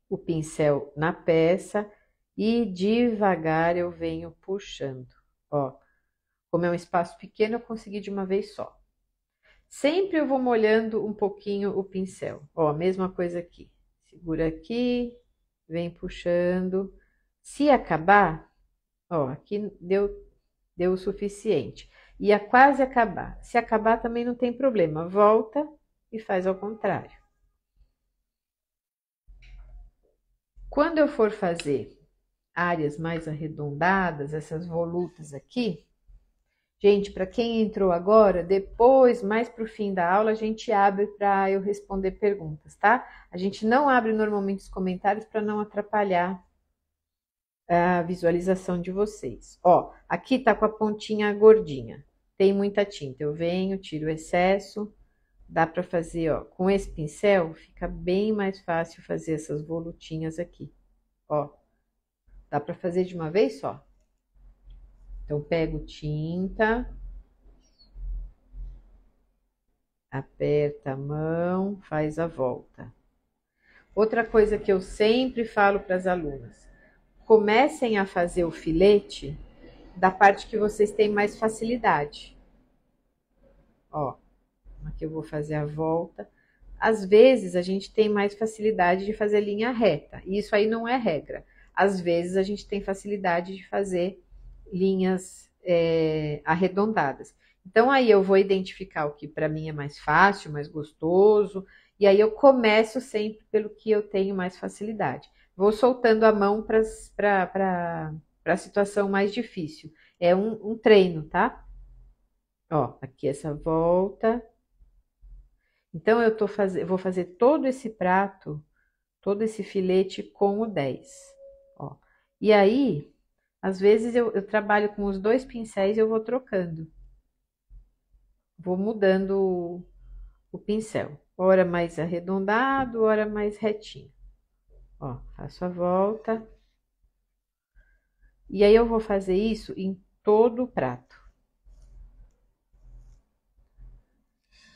o pincel na peça e devagar eu venho puxando, ó. Como é um espaço pequeno, eu consegui de uma vez só. Sempre eu vou molhando um pouquinho o pincel, ó, mesma coisa aqui. Segura aqui, vem puxando. Se acabar, ó, aqui deu o suficiente. Ia quase acabar. Se acabar também não tem problema. Volta e faz ao contrário. Quando eu for fazer áreas mais arredondadas, essas volutas aqui, gente, para quem entrou agora, depois, mais para o fim da aula, a gente abre para eu responder perguntas, tá? A gente não abre normalmente os comentários para não atrapalhar a visualização de vocês. Ó, aqui tá com a pontinha gordinha. tem muita tinta. Eu venho, tiro o excesso, dá para fazer, ó, com esse pincel fica bem mais fácil fazer essas volutinhas aqui, ó. Dá para fazer de uma vez só. Então, pego tinta, aperta a mão, faz a volta. Outra coisa que eu sempre falo para as alunas: comecem a fazer o filete da parte que vocês têm mais facilidade. Ó, aqui eu vou fazer a volta. Às vezes a gente tem mais facilidade de fazer linha reta, e isso aí não é regra. Às vezes a gente tem facilidade de fazer linhas arredondadas. Então aí eu vou identificar o que para mim é mais fácil, mais gostoso, e aí eu começo sempre pelo que eu tenho mais facilidade. Vou soltando a mão para a situação mais difícil. É um treino, tá? Ó, aqui essa volta. Então, vou fazer todo esse prato, todo esse filete com o 10. Ó. E aí, às vezes eu trabalho com os dois pincéis e eu vou trocando. Vou mudando o pincel. Ora mais arredondado, ora mais retinho. Ó, faço a volta. E aí eu vou fazer isso em todo o prato.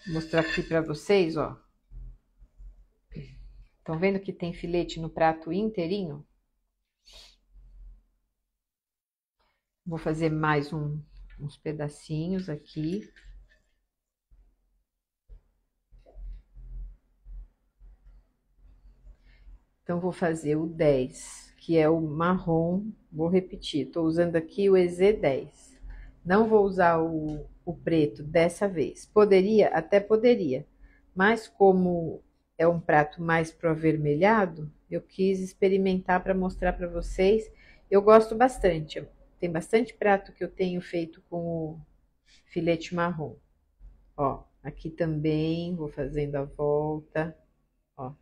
Vou mostrar aqui para vocês, ó. Estão vendo que tem filete no prato inteirinho? Vou fazer mais uns pedacinhos aqui. Então, vou fazer o 10, que é o marrom. Vou repetir, estou usando aqui o EZ10. Não vou usar o preto dessa vez. Poderia? Até poderia. Mas como é um prato mais pro avermelhado, eu quis experimentar para mostrar para vocês. Eu gosto bastante. Tem bastante prato que eu tenho feito com o filete marrom. Ó, aqui também vou fazendo a volta. Ó,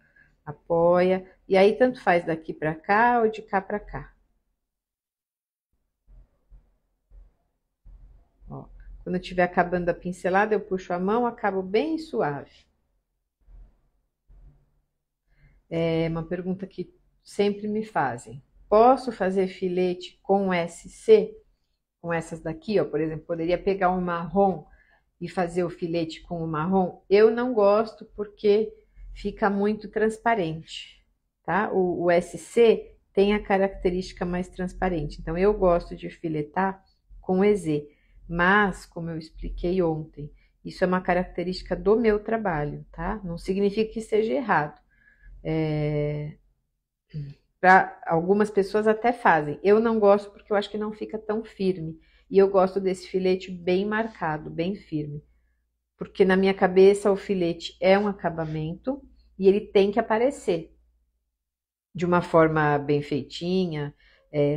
apoia. E aí, tanto faz daqui para cá ou de cá para cá. Ó, quando eu estiver acabando a pincelada, eu puxo a mão, acabo bem suave. É uma pergunta que sempre me fazem. Posso fazer filete com SC? Com essas daqui, ó, por exemplo, poderia pegar um marrom e fazer o filete com o marrom? Eu não gosto porque fica muito transparente, tá? O SC tem a característica mais transparente, então eu gosto de filetar com EZ, mas, como eu expliquei ontem, isso é uma característica do meu trabalho, tá? Não significa que esteja errado. Para algumas pessoas até fazem. Eu não gosto porque eu acho que não fica tão firme. E eu gosto desse filete bem marcado, bem firme. Porque na minha cabeça o filete é um acabamento e ele tem que aparecer de uma forma bem feitinha,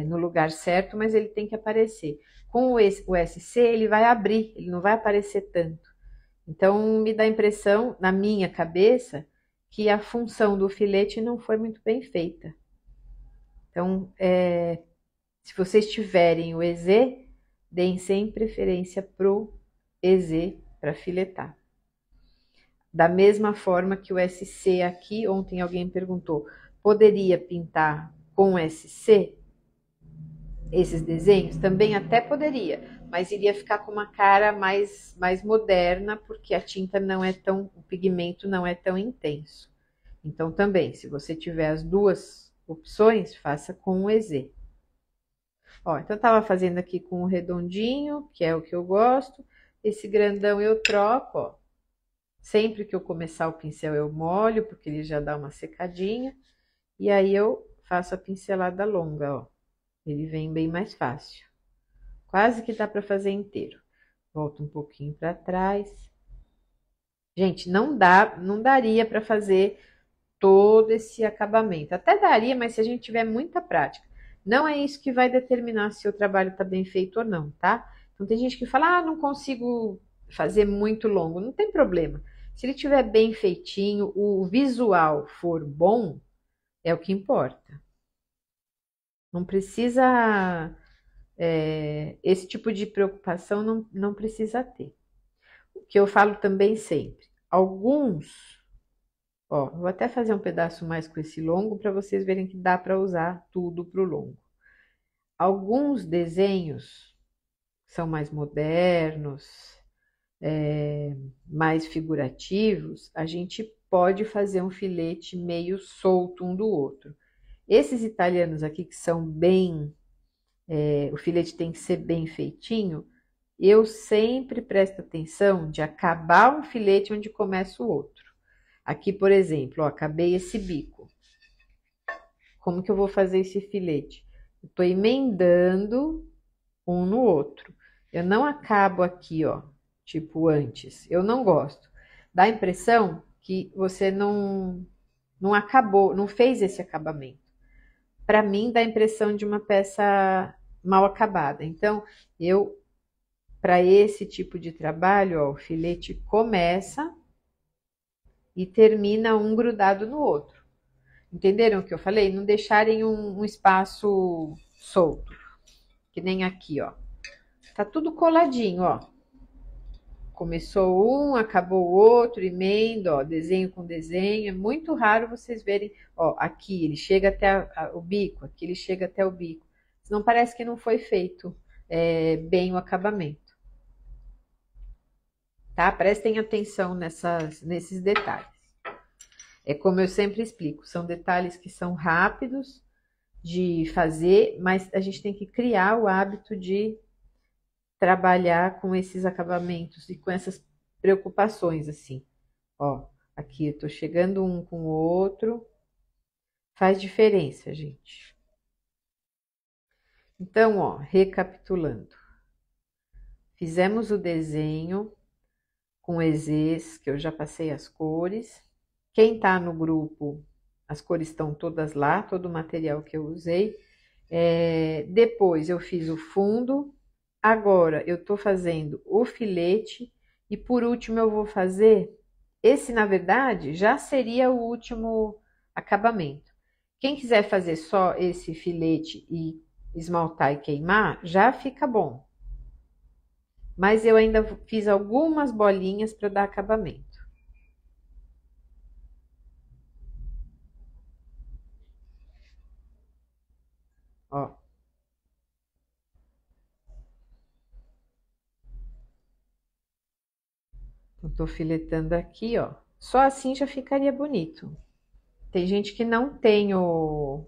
no lugar certo, mas ele tem que aparecer. Com o SC ele vai abrir, ele não vai aparecer tanto. Então me dá a impressão, na minha cabeça, que a função do filete não foi muito bem feita. Então, se vocês tiverem o EZ, deem sempre preferência pro EZ para filetar. Da mesma forma que o SC aqui, ontem alguém perguntou, poderia pintar com SC esses desenhos? Também até poderia, mas iria ficar com uma cara mais moderna, porque a tinta não é tão, o pigmento não é tão intenso. Então também, se você tiver as duas opções, faça com o EZ. Ó, então eu tava fazendo aqui com o redondinho, que é o que eu gosto. Esse grandão eu troco, ó. Sempre que eu começar o pincel eu molho, porque ele já dá uma secadinha. E aí eu faço a pincelada longa, ó. Ele vem bem mais fácil. Quase que dá para fazer inteiro. Volto um pouquinho para trás. Gente, não daria para fazer todo esse acabamento. Até daria, mas se a gente tiver muita prática. Não é isso que vai determinar se o trabalho está bem feito ou não, tá? Então tem gente que fala, não consigo fazer muito longo. Não tem problema. Se ele tiver bem feitinho, o visual for bom, é o que importa. Não precisa esse tipo de preocupação não precisa ter. O que eu falo também sempre, alguns, ó, vou até fazer um pedaço mais com esse longo para vocês verem que dá para usar tudo para o longo. Alguns desenhos são mais modernos, mais figurativos, a gente pode fazer um filete meio solto um do outro. Esses italianos aqui que são bem, o filete tem que ser bem feitinho, eu sempre presto atenção de acabar um filete onde começa o outro. Aqui, por exemplo, ó, acabei esse bico. Como que eu vou fazer esse filete? Eu tô emendando um no outro. Eu não acabo aqui, ó, tipo antes. Eu não gosto. Dá a impressão que você não acabou, não fez esse acabamento. Para mim, dá a impressão de uma peça mal acabada. Então, para esse tipo de trabalho, ó, o filete começa e termina um grudado no outro. Entenderam o que eu falei? Não deixarem um espaço solto, que nem aqui, ó. Tá tudo coladinho, ó. Começou um, acabou o outro, emenda, ó, desenho com desenho. É muito raro vocês verem, ó, aqui ele chega até o bico, aqui ele chega até o bico. Senão parece que não foi feito bem o acabamento. Tá? Prestem atenção nesses detalhes. É como eu sempre explico, são detalhes que são rápidos de fazer, mas a gente tem que criar o hábito de trabalhar com esses acabamentos e com essas preocupações, assim. Ó, aqui eu tô chegando um com o outro, faz diferença, gente. Então, ó, recapitulando. Fizemos o desenho com EZs, que eu já passei as cores. Quem tá no grupo, as cores estão todas lá, todo o material que eu usei. Depois eu fiz o fundo. Agora eu tô fazendo o filete. E por último eu vou fazer, esse na verdade já seria o último acabamento. Quem quiser fazer só esse filete e esmaltar e queimar, já fica bom. Mas eu ainda fiz algumas bolinhas para dar acabamento. Ó. Eu tô filetando aqui, ó. Só assim já ficaria bonito. Tem gente que não tem o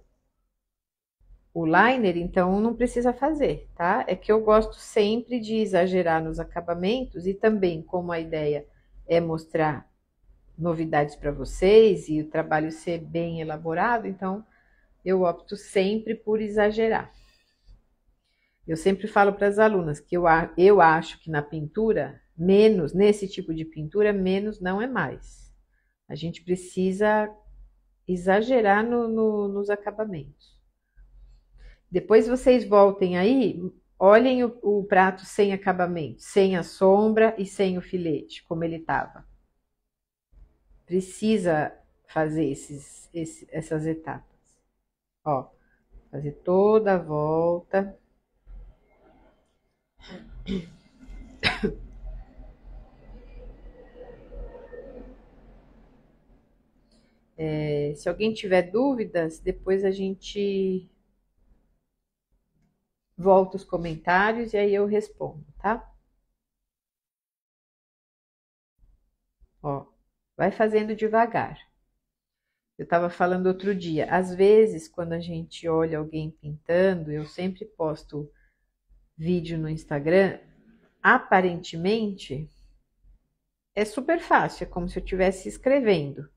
liner, então não precisa fazer, tá? É que eu gosto sempre de exagerar nos acabamentos e também, como a ideia é mostrar novidades para vocês e o trabalho ser bem elaborado, então eu opto sempre por exagerar. Eu sempre falo para as alunas que eu acho que na pintura, menos, nesse tipo de pintura, menos não é mais. A gente precisa exagerar nos acabamentos. Depois vocês voltem aí, olhem o prato sem acabamento, sem a sombra e sem o filete, como ele estava. Precisa fazer essas etapas. Ó, fazer toda a volta. Se alguém tiver dúvidas, depois a gente volta os comentários e aí eu respondo, tá? Ó, vai fazendo devagar. Eu estava falando outro dia, às vezes, quando a gente olha alguém pintando, eu sempre posto vídeo no Instagram, aparentemente é super fácil, é como se eu estivesse escrevendo.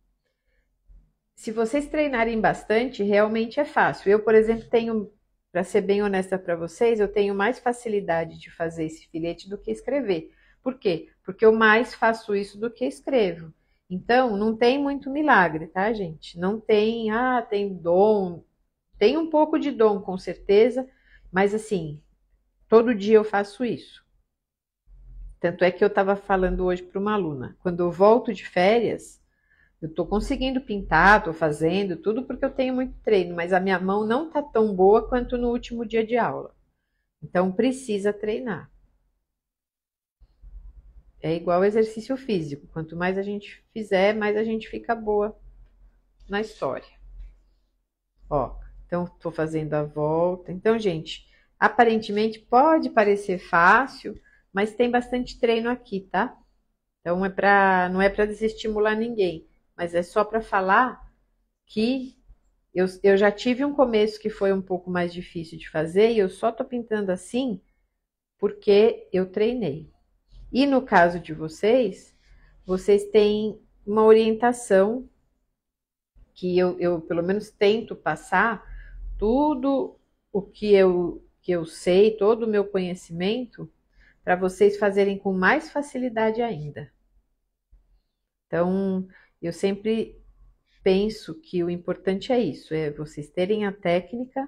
Se vocês treinarem bastante, realmente é fácil. Eu, por exemplo, tenho, para ser bem honesta para vocês, eu tenho mais facilidade de fazer esse filete do que escrever. Por quê? Porque eu mais faço isso do que escrevo. Então, não tem muito milagre, tá, gente? Não tem, tem dom. Tem um pouco de dom, com certeza, mas assim, todo dia eu faço isso. Tanto é que eu estava falando hoje para uma aluna, quando eu volto de férias, eu estou conseguindo pintar, estou fazendo tudo porque eu tenho muito treino, mas a minha mão não está tão boa quanto no último dia de aula. Então, precisa treinar. É igual exercício físico. Quanto mais a gente fizer, mais a gente fica boa na história. Ó, então tô fazendo a volta. Então, gente, aparentemente pode parecer fácil, mas tem bastante treino aqui, tá? Então não é para desestimular ninguém, mas é só para falar que eu já tive um começo que foi um pouco mais difícil de fazer e eu só tô pintando assim porque eu treinei. E no caso de vocês, vocês têm uma orientação que eu pelo menos tento passar tudo o que eu sei, todo o meu conhecimento, para vocês fazerem com mais facilidade ainda. Então, eu sempre penso que o importante é isso, é vocês terem a técnica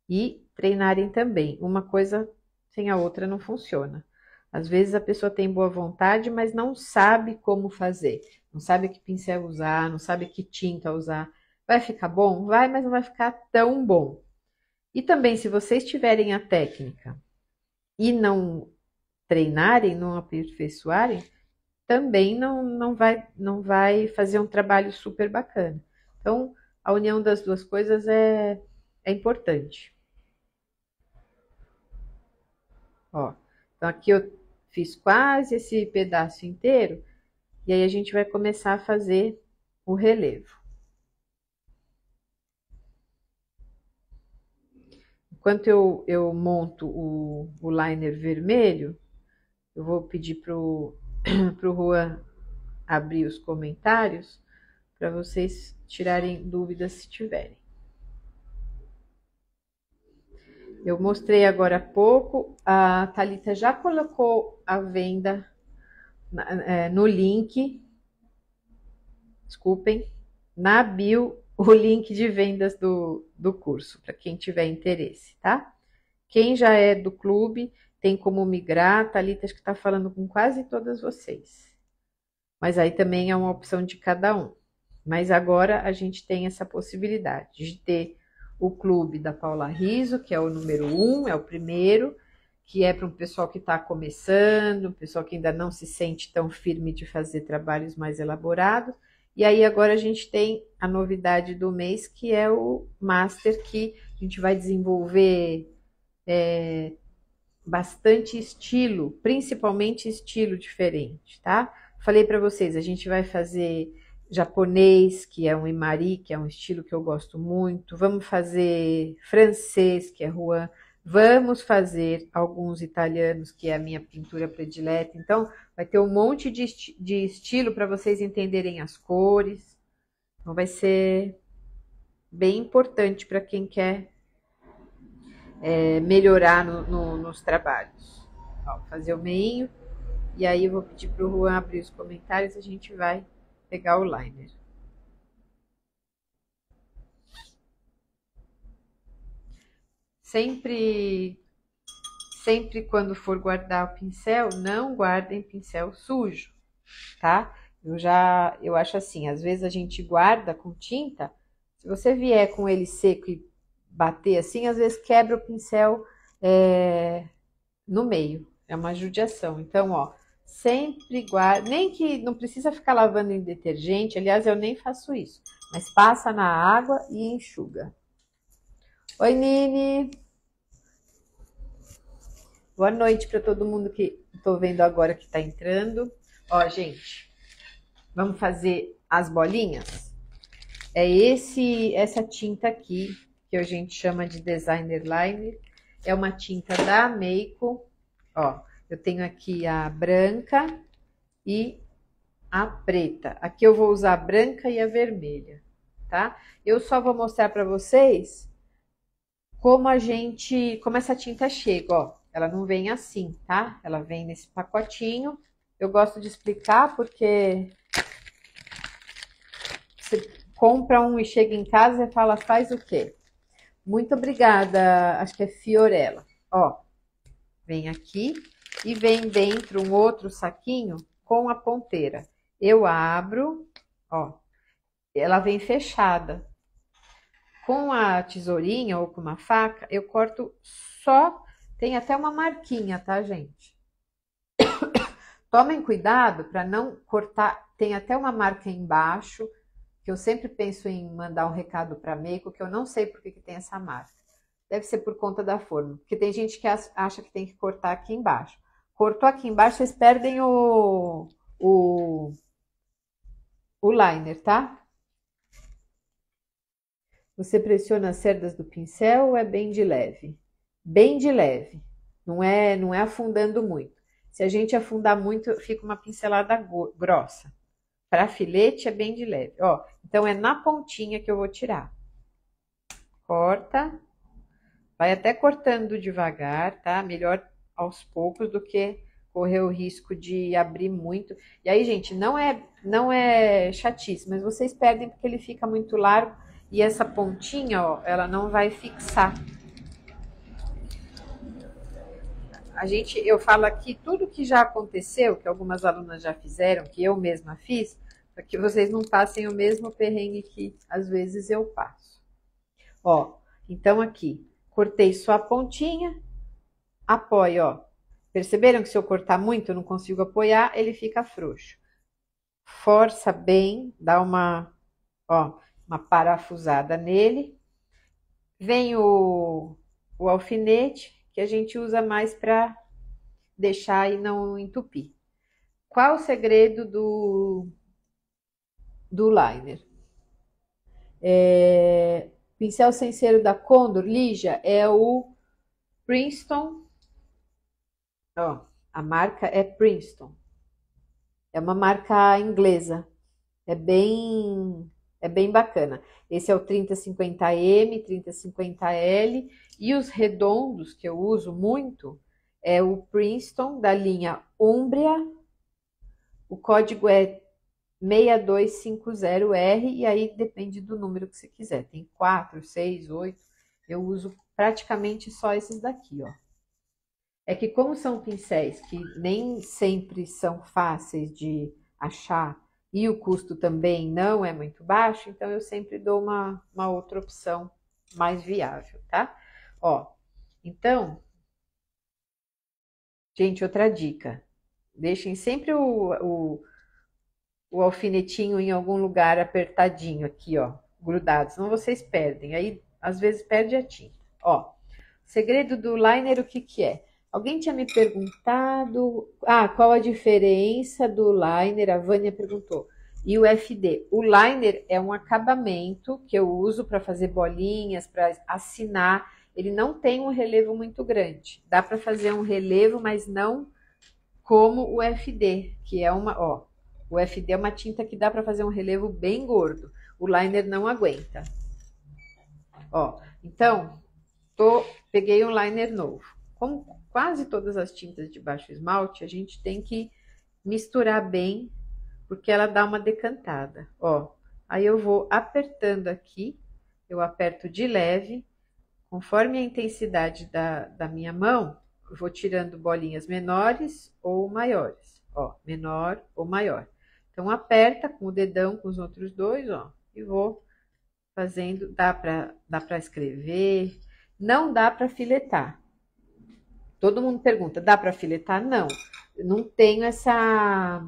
e treinarem também. Uma coisa sem a outra não funciona. Às vezes a pessoa tem boa vontade, mas não sabe como fazer, não sabe que pincel usar, não sabe que tinta usar. Vai ficar bom? Vai, mas não vai ficar tão bom. E também, se vocês tiverem a técnica e não treinarem, não aperfeiçoarem, também não vai fazer um trabalho super bacana. Então, a união das duas coisas é importante. Ó, então aqui eu fiz quase esse pedaço inteiro, e aí a gente vai começar a fazer o relevo. Enquanto eu monto o liner vermelho, eu vou pedir pro Juan abrir os comentários para vocês tirarem dúvidas se tiverem. Eu mostrei agora há pouco, a Thalita já colocou a venda no link, desculpem, na bio, o link de vendas do curso, para quem tiver interesse, tá? Quem já é do clube, tem como migrar, a Thalita acho que está falando com quase todas vocês. Mas aí também é uma opção de cada um. Mas agora a gente tem essa possibilidade de ter o clube da Paula Riso, que é o número 1, é o primeiro, que é para um pessoal que está começando, um pessoal que ainda não se sente tão firme de fazer trabalhos mais elaborados. E aí agora a gente tem a novidade do mês, que é o Master, que a gente vai desenvolver bastante estilo, principalmente estilo diferente, tá? Falei para vocês, a gente vai fazer japonês, que é um imari, que é um estilo que eu gosto muito. Vamos fazer francês, que é Juan. Vamos fazer alguns italianos, que é a minha pintura predileta. Então, vai ter um monte de estilo para vocês entenderem as cores. Então, vai ser bem importante para quem quer melhorar nos trabalhos. Ó, fazer o meinho. E aí eu vou pedir para o Juan abrir os comentários e a gente vai pegar o liner. Sempre quando for guardar o pincel, não guardem pincel sujo, tá? Eu acho assim, às vezes a gente guarda com tinta, se você vier com ele seco e bater assim, às vezes quebra o pincel no meio, é uma judiação. Então, ó, sempre guarda, nem que não precisa ficar lavando em detergente, aliás, eu nem faço isso, mas passa na água e enxuga. Oi, Nini! Boa noite para todo mundo que estou vendo agora que está entrando. Ó, gente, vamos fazer as bolinhas? É essa tinta aqui, que a gente chama de Designer Liner. É uma tinta da Meiko. Ó, eu tenho aqui a branca e a preta. Aqui eu vou usar a branca e a vermelha, tá? Eu só vou mostrar para vocês como essa tinta chega, ó. Ela não vem assim, tá? Ela vem nesse pacotinho. Eu gosto de explicar porque você compra um e chega em casa e fala, faz o quê? Muito obrigada, acho que é Fiorella. Ó, vem aqui e vem dentro um outro saquinho com a ponteira. Eu abro, ó, ela vem fechada. Com a tesourinha ou com uma faca, eu corto só Tem até uma marquinha, tá, gente? Tomem cuidado para não cortar. Tem até uma marca embaixo, que eu sempre penso em mandar um recado para Meiko, que eu não sei por que tem essa marca. Deve ser por conta da forma, porque tem gente que acha que tem que cortar aqui embaixo. Cortou aqui embaixo, vocês perdem o liner, tá? Você pressiona as cerdas do pincel ou é bem de leve? Bem de leve, não é afundando muito. Se a gente afundar muito, fica uma pincelada grossa. Para filete é bem de leve. Ó, então é na pontinha que eu vou tirar. Corta. Vai até cortando devagar, tá? Melhor aos poucos do que correr o risco de abrir muito. E aí, gente, não é chatice, mas vocês perdem porque ele fica muito largo e essa pontinha, ó, ela não vai fixar. Eu falo aqui tudo que já aconteceu, que algumas alunas já fizeram, que eu mesma fiz, para que vocês não passem o mesmo perrengue que às vezes eu passo. Ó, então aqui, cortei só a pontinha, apoio, ó. Perceberam que se eu cortar muito, eu não consigo apoiar, ele fica frouxo. Força bem, dá uma parafusada nele. Vem o alfinete, que a gente usa mais para deixar e não entupir. Qual o segredo do liner? Pincel sem cero da Condor, Lígia, é o Princeton. Ó, a marca é Princeton. É uma marca inglesa. É bem bacana. Esse é o 3050M, 3050L. E os redondos que eu uso muito é o Princeton da linha Umbria. O código é 6250R e aí depende do número que você quiser. Tem 4, 6, 8. Eu uso praticamente só esses daqui, ó. É que como são pincéis que nem sempre são fáceis de achar e o custo também não é muito baixo, então eu sempre dou uma outra opção mais viável, tá? Ó, então, gente, outra dica. Deixem sempre o alfinetinho em algum lugar apertadinho aqui, ó, grudado, senão vocês perdem. Aí, às vezes, perde a tinta. Ó, segredo do liner, o que que é? Alguém tinha me perguntado, qual a diferença do liner? A Vânia perguntou. E o FD. O liner é um acabamento que eu uso para fazer bolinhas, para assinar. Ele não tem um relevo muito grande. Dá para fazer um relevo, mas não como o FD, que é o FD é uma tinta que dá para fazer um relevo bem gordo. O liner não aguenta. Ó, então, peguei um liner novo. Como quase todas as tintas de baixo esmalte, a gente tem que misturar bem, porque ela dá uma decantada. Ó, aí eu vou apertando aqui, eu aperto de leve, conforme a intensidade da minha mão, eu vou tirando bolinhas menores ou maiores. Ó, menor ou maior. Então, aperta com o dedão, com os outros dois, ó, e vou fazendo. Dá para escrever, não dá para filetar. Todo mundo pergunta, dá para filetar? Não, não tenho essa...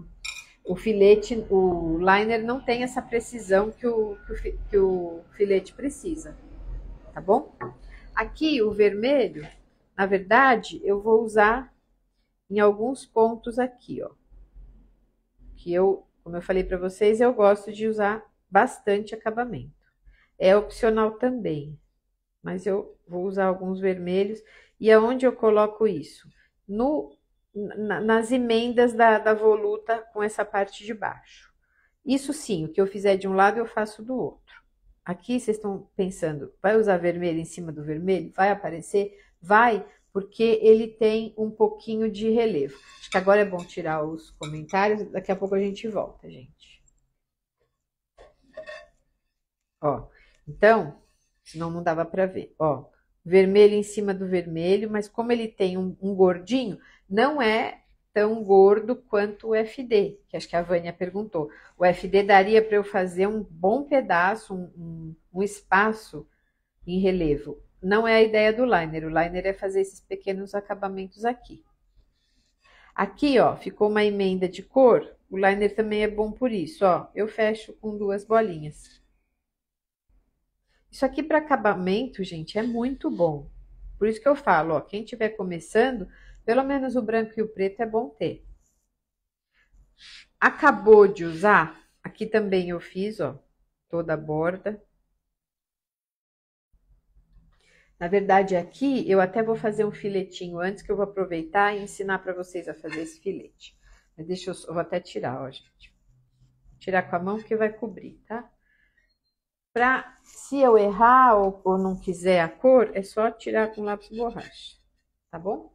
O filete, o liner não tem essa precisão que o filete precisa, tá bom? Aqui, o vermelho, na verdade, eu vou usar em alguns pontos aqui, ó. Que como eu falei para vocês, eu gosto de usar bastante acabamento. É opcional também, mas eu vou usar alguns vermelhos. E aonde eu coloco isso? Nas emendas da voluta com essa parte de baixo. Isso sim, o que eu fizer de um lado eu faço do outro. Aqui vocês estão pensando, vai usar vermelho em cima do vermelho? Vai aparecer? Vai, porque ele tem um pouquinho de relevo. Acho que agora é bom tirar os comentários, daqui a pouco a gente volta, gente. Ó, então, senão não dava para ver, ó. Vermelho em cima do vermelho, mas como ele tem um gordinho, não é tão gordo quanto o FD, que acho que a Vânia perguntou. O FD daria para eu fazer um bom pedaço, um espaço em relevo. não é a ideia do liner. O liner é fazer esses pequenos acabamentos aqui. Aqui, ó, ficou uma emenda de cor. O liner também é bom por isso, ó. Eu fecho com 2 bolinhas. Isso aqui para acabamento, gente, é muito bom. Por isso que eu falo, ó, quem estiver começando, pelo menos o branco e o preto é bom ter. Acabou de usar? Aqui também eu fiz, ó, toda a borda. Na verdade, aqui eu até vou fazer um filetinho antes, que eu vou aproveitar e ensinar para vocês a fazer esse filete. Mas deixa eu vou até tirar, ó, gente. Tirar com a mão que vai cobrir, tá? Se eu errar ou não quiser a cor, é só tirar com lápis borracha, tá bom?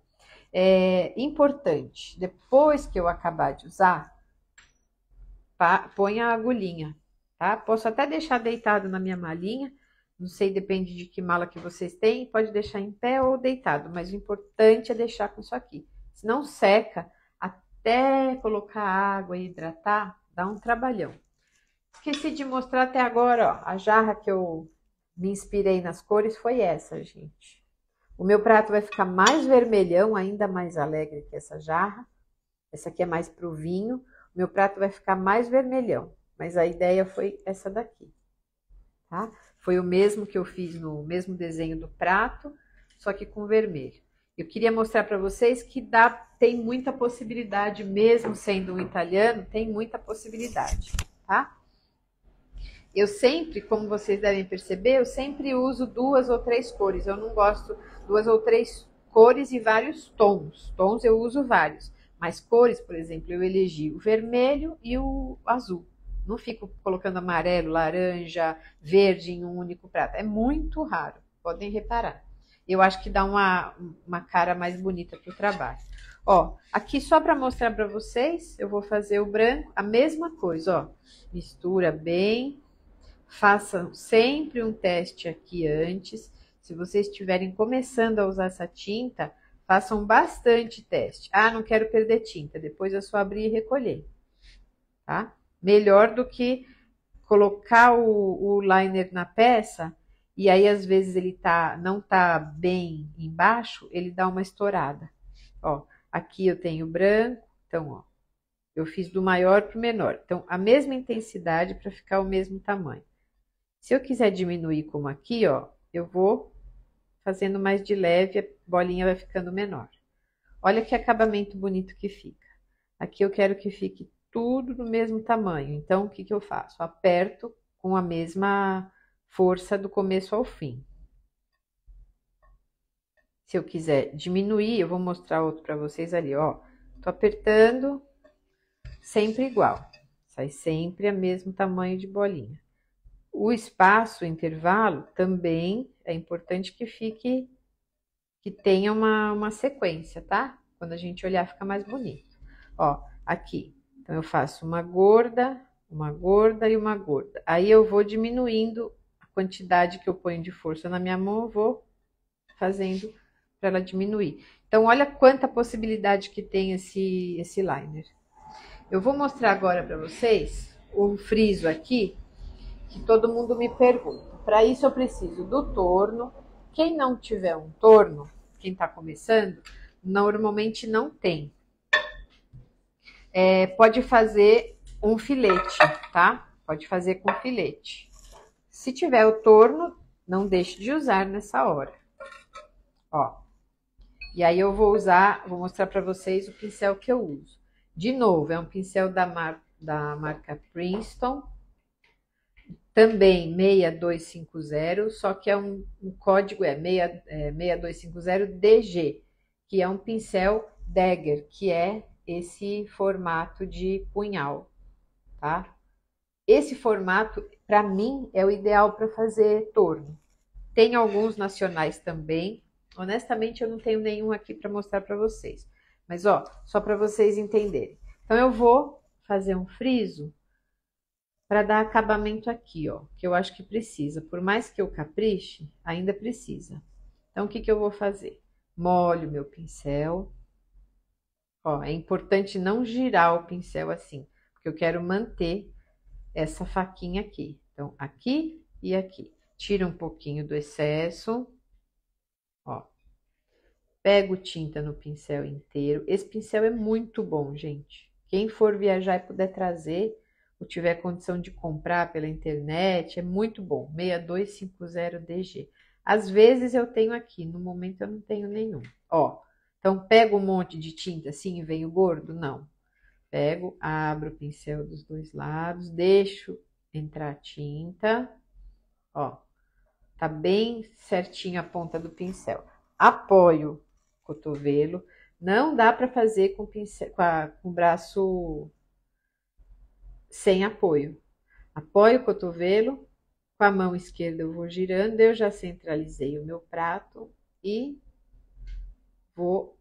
É importante, depois que eu acabar de usar, põe a agulhinha, tá? Posso até deixar deitado na minha malinha, não sei, depende de que mala que vocês têm, pode deixar em pé ou deitado, mas o importante é deixar com isso aqui. Se não seca, até colocar água e hidratar, dá um trabalhão. Esqueci de mostrar até agora, ó, a jarra que eu me inspirei nas cores foi essa, gente. O meu prato vai ficar mais vermelhão, ainda mais alegre que essa jarra. Essa aqui é mais pro vinho. O meu prato vai ficar mais vermelhão, mas a ideia foi essa daqui, tá? Foi o mesmo que eu fiz no mesmo desenho do prato, só que com vermelho. Eu queria mostrar para vocês que tem muita possibilidade, mesmo sendo um italiano, tem muita possibilidade, tá? Eu sempre, como vocês devem perceber, eu sempre uso 2 ou 3 cores. Eu não gosto 2 ou 3 cores e vários tons. Tons eu uso vários. Mas cores, por exemplo, eu elegi o vermelho e o azul. Não fico colocando amarelo, laranja, verde em um único prato. É muito raro, podem reparar. Eu acho que dá uma cara mais bonita para o trabalho. Ó, aqui só para mostrar para vocês, eu vou fazer o branco, a mesma coisa, ó. Mistura bem. Façam sempre um teste aqui antes. Se vocês estiverem começando a usar essa tinta, façam bastante teste. Ah, não quero perder tinta. Depois é só abrir e recolher, tá? Melhor do que colocar o liner na peça e aí às vezes ele não tá bem embaixo, ele dá uma estourada. Ó, aqui eu tenho branco, então, ó, eu fiz do maior pro menor. Então, a mesma intensidade para ficar o mesmo tamanho. Se eu quiser diminuir como aqui, ó, eu vou fazendo mais de leve, a bolinha vai ficando menor. Olha que acabamento bonito que fica. Aqui eu quero que fique tudo do mesmo tamanho. Então, o que que eu faço? Aperto com a mesma força do começo ao fim. Se eu quiser diminuir, eu vou mostrar outro para vocês ali, ó. Tô apertando, sempre igual. Sai sempre o mesmo tamanho de bolinha. O espaço, o intervalo, também é importante que tenha uma sequência, tá? Quando a gente olhar, fica mais bonito. Ó, aqui. Então, eu faço uma gorda e uma gorda. Aí, eu vou diminuindo a quantidade que eu ponho de força na minha mão, eu vou fazendo para ela diminuir. Então, olha quanta possibilidade que tem esse liner. Eu vou mostrar agora para vocês o friso aqui, que todo mundo me pergunta. Para isso eu preciso do torno. Quem não tiver um torno, quem está começando, normalmente não tem. Pode fazer um filete, tá? Pode fazer com filete. Se tiver o torno, não deixe de usar nessa hora. Ó. E aí eu vou mostrar para vocês o pincel que eu uso. De novo, é um pincel da marca Princeton. Também 6250, só que é um código 6250DG, que é um pincel Dagger, que é esse formato de punhal, tá? Esse formato, para mim, é o ideal para fazer torno. Tem alguns nacionais também. Honestamente, eu não tenho nenhum aqui para mostrar para vocês. Mas, ó, só para vocês entenderem. Então, eu vou fazer um friso para dar acabamento aqui, ó, que eu acho que precisa. Por mais que eu capriche, ainda precisa. Então, o que que eu vou fazer? Molho meu pincel. Ó, é importante não girar o pincel assim, porque eu quero manter essa faquinha aqui. Então, aqui e aqui. Tira um pouquinho do excesso. Ó, pego tinta no pincel inteiro. Esse pincel é muito bom, gente. Quem for viajar e puder trazer, ou tiver condição de comprar pela internet, é muito bom. 6250DG. Às vezes eu tenho aqui, no momento eu não tenho nenhum. Ó, então pego um monte de tinta assim e venho gordo? Não. Pego, abro o pincel dos dois lados, deixo entrar tinta. Ó, tá bem certinho a ponta do pincel. Apoio o cotovelo. Não dá para fazer com pincel, com o braço sem apoio. Apoio o cotovelo, com a mão esquerda eu vou girando, eu já centralizei o meu prato e vou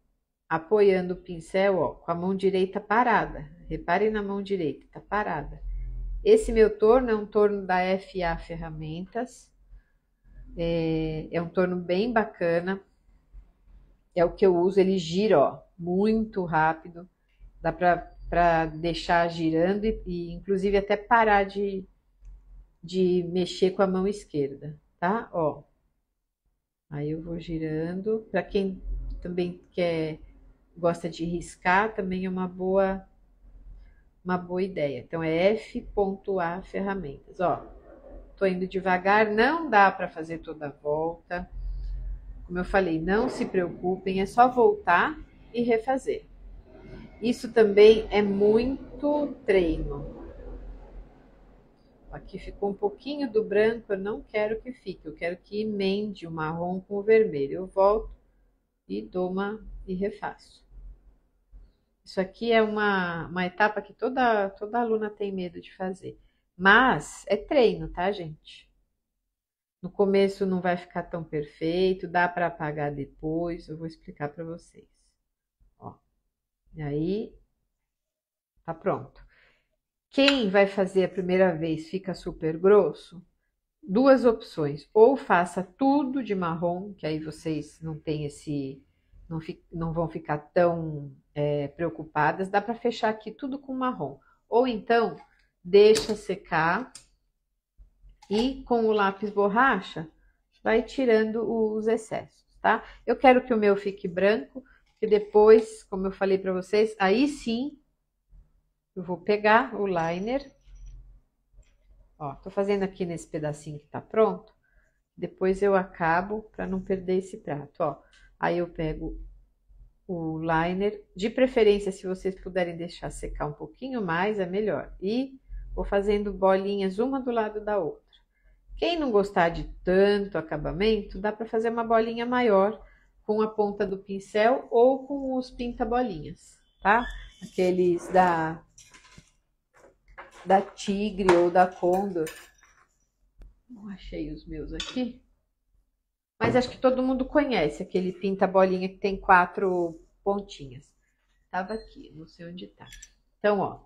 apoiando o pincel, ó, com a mão direita parada. Reparem na mão direita, tá parada. Esse meu torno é um torno da FA Ferramentas. É um torno bem bacana. É o que eu uso, ele gira, ó, muito rápido. Dá para deixar girando e inclusive até parar de mexer com a mão esquerda, tá? Ó. Aí eu vou girando. Para quem também gosta de riscar, também é uma boa ideia. Então é F.A Ferramentas, ó. Tô indo devagar, não dá para fazer toda a volta. Como eu falei, não se preocupem, é só voltar e refazer. Isso também é muito treino. Aqui ficou um pouquinho do branco, eu não quero que fique, eu quero que emende o marrom com o vermelho. Eu volto e e refaço. Isso aqui é uma etapa que toda aluna tem medo de fazer. Mas é treino, tá, gente? No começo não vai ficar tão perfeito, dá para apagar depois, eu vou explicar para vocês. Ó, e aí, tá pronto. Quem vai fazer a primeira vez fica super grosso? Duas opções. Ou faça tudo de marrom, que aí vocês não têm não vão ficar tão preocupadas. Dá para fechar aqui tudo com marrom. Ou então, deixa secar e com o lápis borracha, vai tirando os excessos, tá? Eu quero que o meu fique branco, porque depois, como eu falei para vocês, aí sim eu vou pegar o liner. Ó, tô fazendo aqui nesse pedacinho que tá pronto. Depois eu acabo para não perder esse prato, ó. Aí eu pego o liner, de preferência, se vocês puderem deixar secar um pouquinho mais, é melhor. E vou fazendo bolinhas uma do lado da outra. Quem não gostar de tanto acabamento, dá para fazer uma bolinha maior com a ponta do pincel ou com os pinta-bolinhas, tá? Aqueles da Tigre ou da Condor. Não achei os meus aqui. Mas acho que todo mundo conhece aquele pinta-bolinha que tem 4 pontinhas. Tava aqui, não sei onde tá. Então, ó,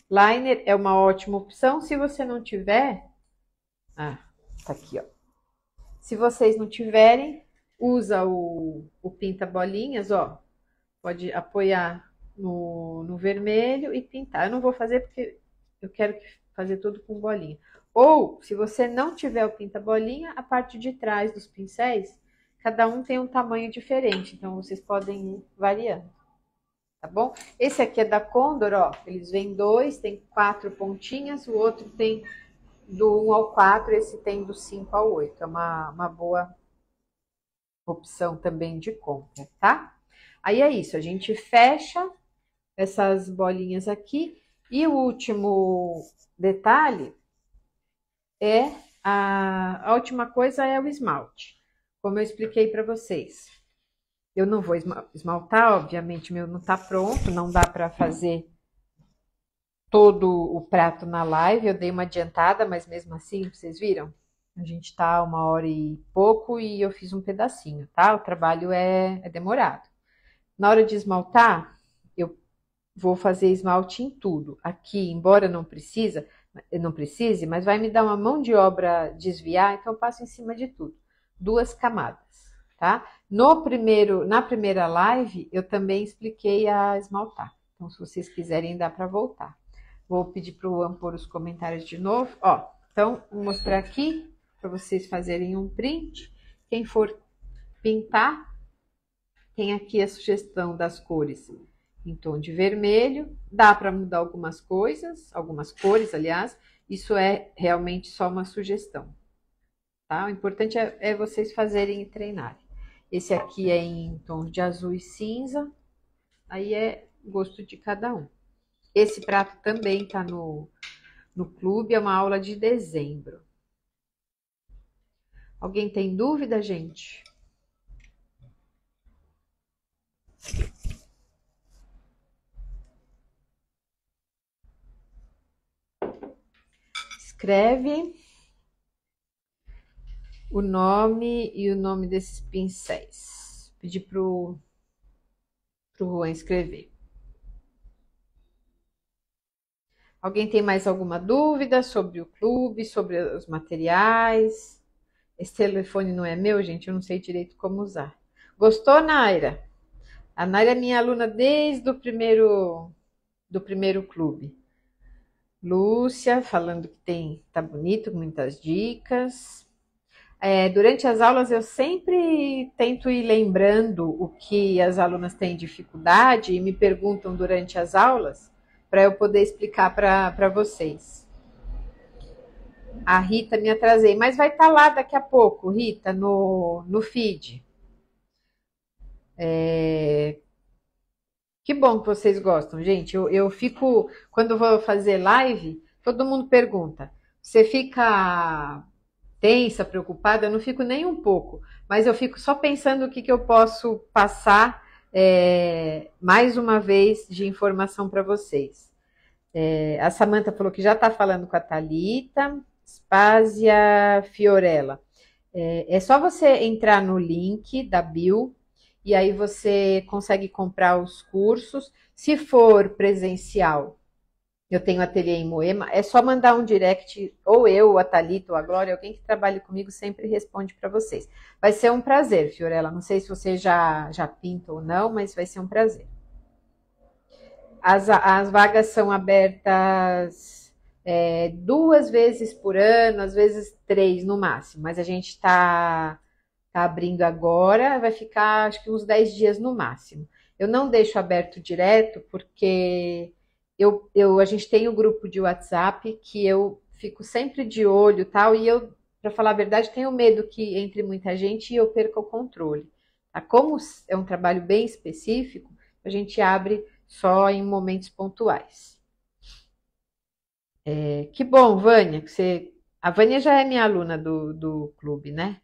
liner é uma ótima opção. Se você não tiver... Ah, tá aqui, ó. Se vocês não tiverem, usa o pinta-bolinhas, ó. Pode apoiar no vermelho e pintar. Eu não vou fazer porque eu quero fazer tudo com bolinha. Ou, se você não tiver o pinta-bolinha, a parte de trás dos pincéis, cada um tem um tamanho diferente. Então, vocês podem ir variando. Tá bom? Esse aqui é da Condor, ó. Eles vêm 2, tem 4 pontinhas. O outro tem do 1 ao 4, esse tem do 5 ao 8. É uma boa opção também de compra, tá? Aí é isso, a gente fecha essas bolinhas aqui. E o último detalhe é a última coisa é o esmalte. Como eu expliquei para vocês. Eu não vou esmaltar, obviamente, meu não tá pronto, não dá para fazer todo o prato na live. Eu dei uma adiantada, mas mesmo assim, vocês viram? A gente tá 1h e pouco e eu fiz um pedacinho, tá? O trabalho é demorado. Na hora de esmaltar, eu vou fazer esmalte em tudo. Aqui, embora não precise, mas vai me dar uma mão de obra desviar, então eu passo em cima de tudo. 2 camadas, tá? Na primeira live, eu também expliquei a esmaltar. Então, se vocês quiserem, dá para voltar. Vou pedir para o Luan pôr os comentários de novo. Ó, então, vou mostrar aqui para vocês fazerem um print. Quem for pintar, tem aqui a sugestão das cores em tom de vermelho. Dá para mudar algumas coisas, algumas cores, aliás. Isso é realmente só uma sugestão, tá? O importante é vocês fazerem e treinarem. Esse aqui é em tom de azul e cinza. Aí é gosto de cada um. Esse prato também está no clube, é uma aula de dezembro. Alguém tem dúvida, gente? Escreve o nome e o nome desses pincéis. Pedir pro Juan escrever. Alguém tem mais alguma dúvida sobre o clube, sobre os materiais? Esse telefone não é meu, gente, eu não sei direito como usar. Gostou, Naira? A Naira é minha aluna desde o primeiro clube. Lúcia, falando que tá bonito, muitas dicas. Durante as aulas eu sempre tento ir lembrando o que as alunas têm dificuldade e me perguntam durante as aulas para eu poder explicar para vocês. A Rita, me atrasei, mas vai estar lá daqui a pouco, Rita, no feed. Que bom que vocês gostam, gente. Eu fico, quando vou fazer live, todo mundo pergunta: você fica tensa, preocupada? Eu não fico nem um pouco, mas eu fico só pensando o que eu posso passar mais uma vez de informação para vocês. A Samantha falou que já está falando com a Thalita. Spásia Fiorella. É só você entrar no link da bio e aí você consegue comprar os cursos. Se for presencial, eu tenho ateliê em Moema, é só mandar um direct, ou eu, ou a Thalita, ou a Glória, alguém que trabalhe comigo sempre responde para vocês. Vai ser um prazer, Fiorella. Não sei se você já pinta ou não, mas vai ser um prazer. As vagas são abertas 2 vezes por ano, às vezes 3 no máximo, mas a gente está abrindo agora, vai ficar acho que uns 10 dias no máximo. Eu não deixo aberto direto porque a gente tem um grupo de WhatsApp que eu fico sempre de olho e tal, e eu, para falar a verdade, tenho medo que entre muita gente e eu perca o controle. Tá? Como é um trabalho bem específico, a gente abre só em momentos pontuais. Que bom, Vânia, a Vânia já é minha aluna do clube, né?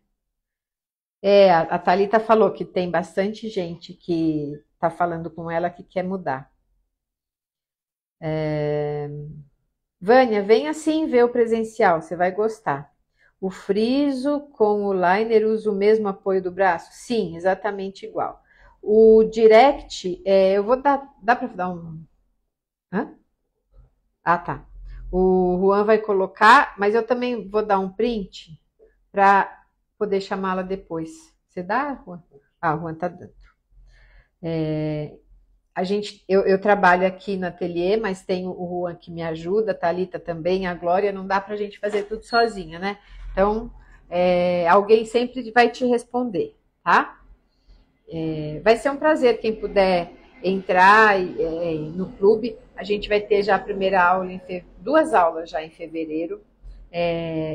A Thalita falou que tem bastante gente que está falando com ela que quer mudar. Vânia, vem assim ver o presencial, você vai gostar. O friso com o liner usa o mesmo apoio do braço? Sim, exatamente igual. O direct, eu vou dar. Dá para dar um. Hã? Ah, tá. O Juan vai colocar, mas eu também vou dar um print para poder chamá-la depois. Você dá, Juan? Ah, o Juan tá dando. Eu trabalho aqui no ateliê, mas tem o Juan que me ajuda, a Thalita também, a Glória, não dá pra gente fazer tudo sozinha, né? Então, alguém sempre vai te responder, tá? Vai ser um prazer quem puder entrar no clube. A gente vai ter já a primeira aula, 2 aulas já em fevereiro.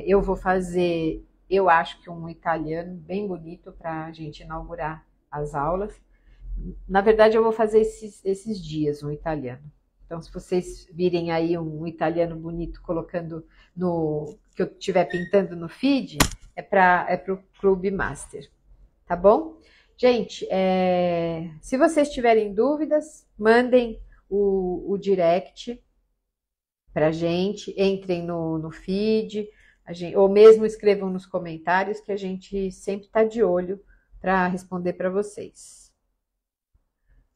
Eu vou fazer, eu acho que um italiano bem bonito para a gente inaugurar as aulas. Na verdade, eu vou fazer esses dias um italiano. Então, se vocês virem aí um italiano bonito colocando que eu estiver pintando no feed, é para o Clube Master. Tá bom? Gente, se vocês tiverem dúvidas, mandem o direct pra gente, entrem no feed, ou mesmo escrevam nos comentários que a gente sempre está de olho para responder para vocês.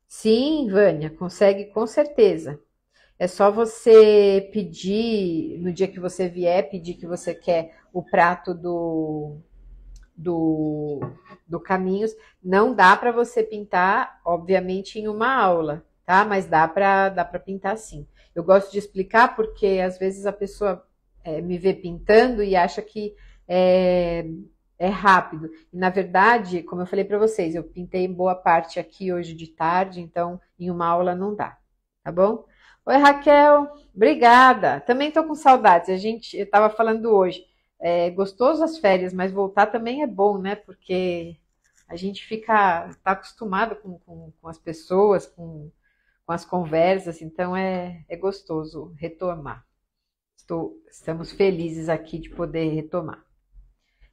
Sim, Vânia, consegue com certeza. É só você pedir, no dia que você vier, pedir que você quer o prato do Caminhos. Não dá para você pintar, obviamente, em uma aula, tá? Mas dá para pintar sim. Eu gosto de explicar porque às vezes a pessoa me vê pintando e acha que é rápido. E, na verdade, como eu falei para vocês, eu pintei boa parte aqui hoje de tarde, então em uma aula não dá, tá bom? Oi, Raquel, obrigada. Também estou com saudades. Eu estava falando hoje, é gostoso as férias, mas voltar também é bom, né? Porque a gente tá acostumado com as pessoas, com as conversas, então é gostoso retomar. Estamos felizes aqui de poder retomar.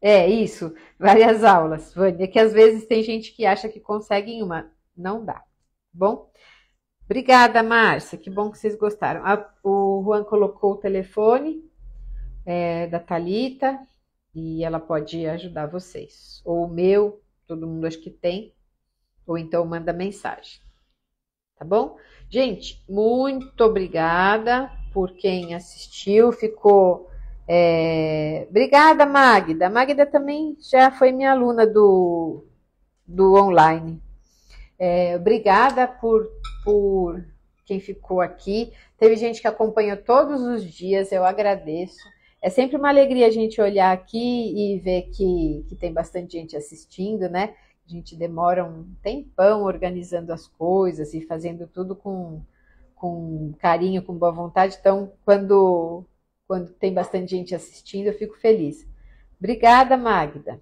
É isso, várias aulas, Vânia, que às vezes tem gente que acha que consegue em uma, não dá, tá bom? Obrigada, Márcia, que bom que vocês gostaram. O Juan colocou o telefone da Thalita e ela pode ajudar vocês. Ou o meu, todo mundo acho que tem, ou então manda mensagem, tá bom? Gente, muito obrigada por quem assistiu, ficou. Obrigada, Magda. A Magda também já foi minha aluna do online. Obrigada por quem ficou aqui. Teve gente que acompanhou todos os dias, eu agradeço. É sempre uma alegria a gente olhar aqui e ver que tem bastante gente assistindo, né? A gente demora um tempão organizando as coisas e fazendo tudo com carinho, com boa vontade. Então, quando tem bastante gente assistindo, eu fico feliz. Obrigada, Magda.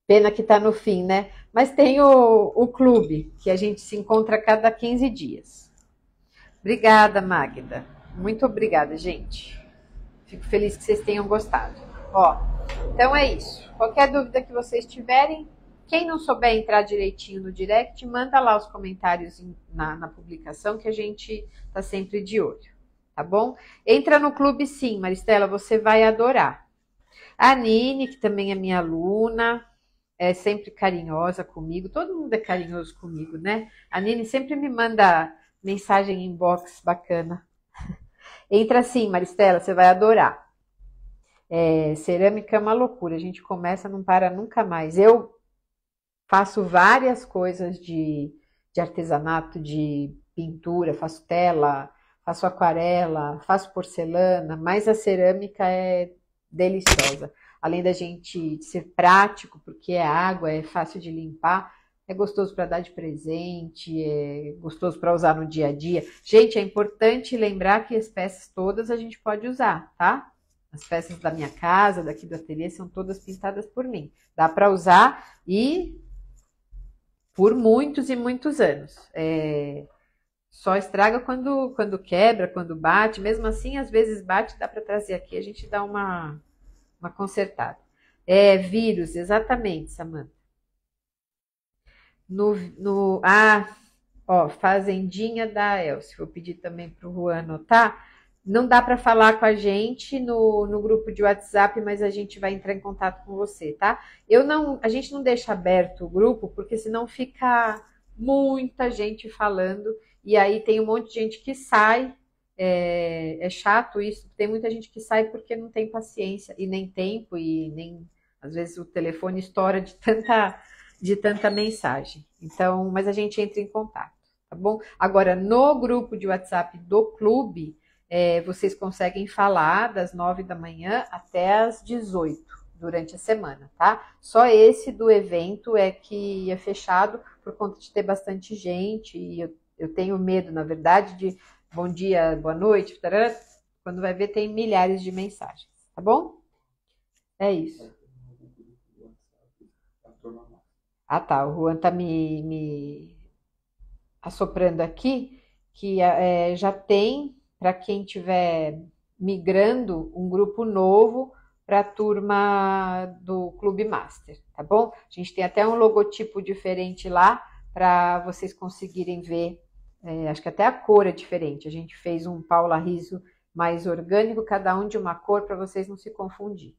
Pena que está no fim, né? Mas tem o clube, que a gente se encontra a cada 15 dias. Obrigada, Magda. Muito obrigada, gente. Fico feliz que vocês tenham gostado. Ó, então é isso. Qualquer dúvida que vocês tiverem, quem não souber entrar direitinho no direct, manda lá os comentários na publicação que a gente tá sempre de olho, tá bom? Entra no clube sim, Maristela, você vai adorar. A Nini, que também é minha aluna, é sempre carinhosa comigo, todo mundo é carinhoso comigo, né? A Nini sempre me manda mensagem inbox bacana. Entra sim, Maristela, você vai adorar. Cerâmica é uma loucura, a gente começa, não para nunca mais. Eu faço várias coisas de artesanato, de pintura, faço tela, faço aquarela, faço porcelana, mas a cerâmica é deliciosa. Além da gente ser prático, porque é água, é fácil de limpar, é gostoso para dar de presente, é gostoso para usar no dia a dia. Gente, é importante lembrar que as peças todas a gente pode usar, tá? As peças da minha casa, daqui do ateliê, são todas pintadas por mim. Dá para usar e por muitos e muitos anos. Só estraga quando quebra, quando bate. Mesmo assim, às vezes bate, dá para trazer aqui, a gente dá uma consertada. Vírus, exatamente, Samanta. Fazendinha da Elcio. Vou pedir também para o Juan anotar. Não dá para falar com a gente no grupo de WhatsApp, mas a gente vai entrar em contato com você, tá? A gente não deixa aberto o grupo, porque senão fica muita gente falando, e aí tem um monte de gente que sai. É chato isso, tem muita gente que sai porque não tem paciência, e nem tempo, e nem às vezes o telefone estoura de tanta mensagem. Então, mas a gente entra em contato, tá bom? Agora, no grupo de WhatsApp do clube, vocês conseguem falar das 9 da manhã até as 18 durante a semana, tá? Só esse do evento é que é fechado por conta de ter bastante gente, e eu tenho medo, na verdade, de bom dia, boa noite, tarará. Quando vai ver tem milhares de mensagens, tá bom? É isso. Ah, tá, o Juan tá me assoprando aqui que já tem, para quem estiver migrando, um grupo novo para a turma do Clube Master, tá bom? A gente tem até um logotipo diferente lá para vocês conseguirem ver. Acho que até a cor é diferente. A gente fez um Paula Riso mais orgânico, cada um de uma cor, para vocês não se confundirem,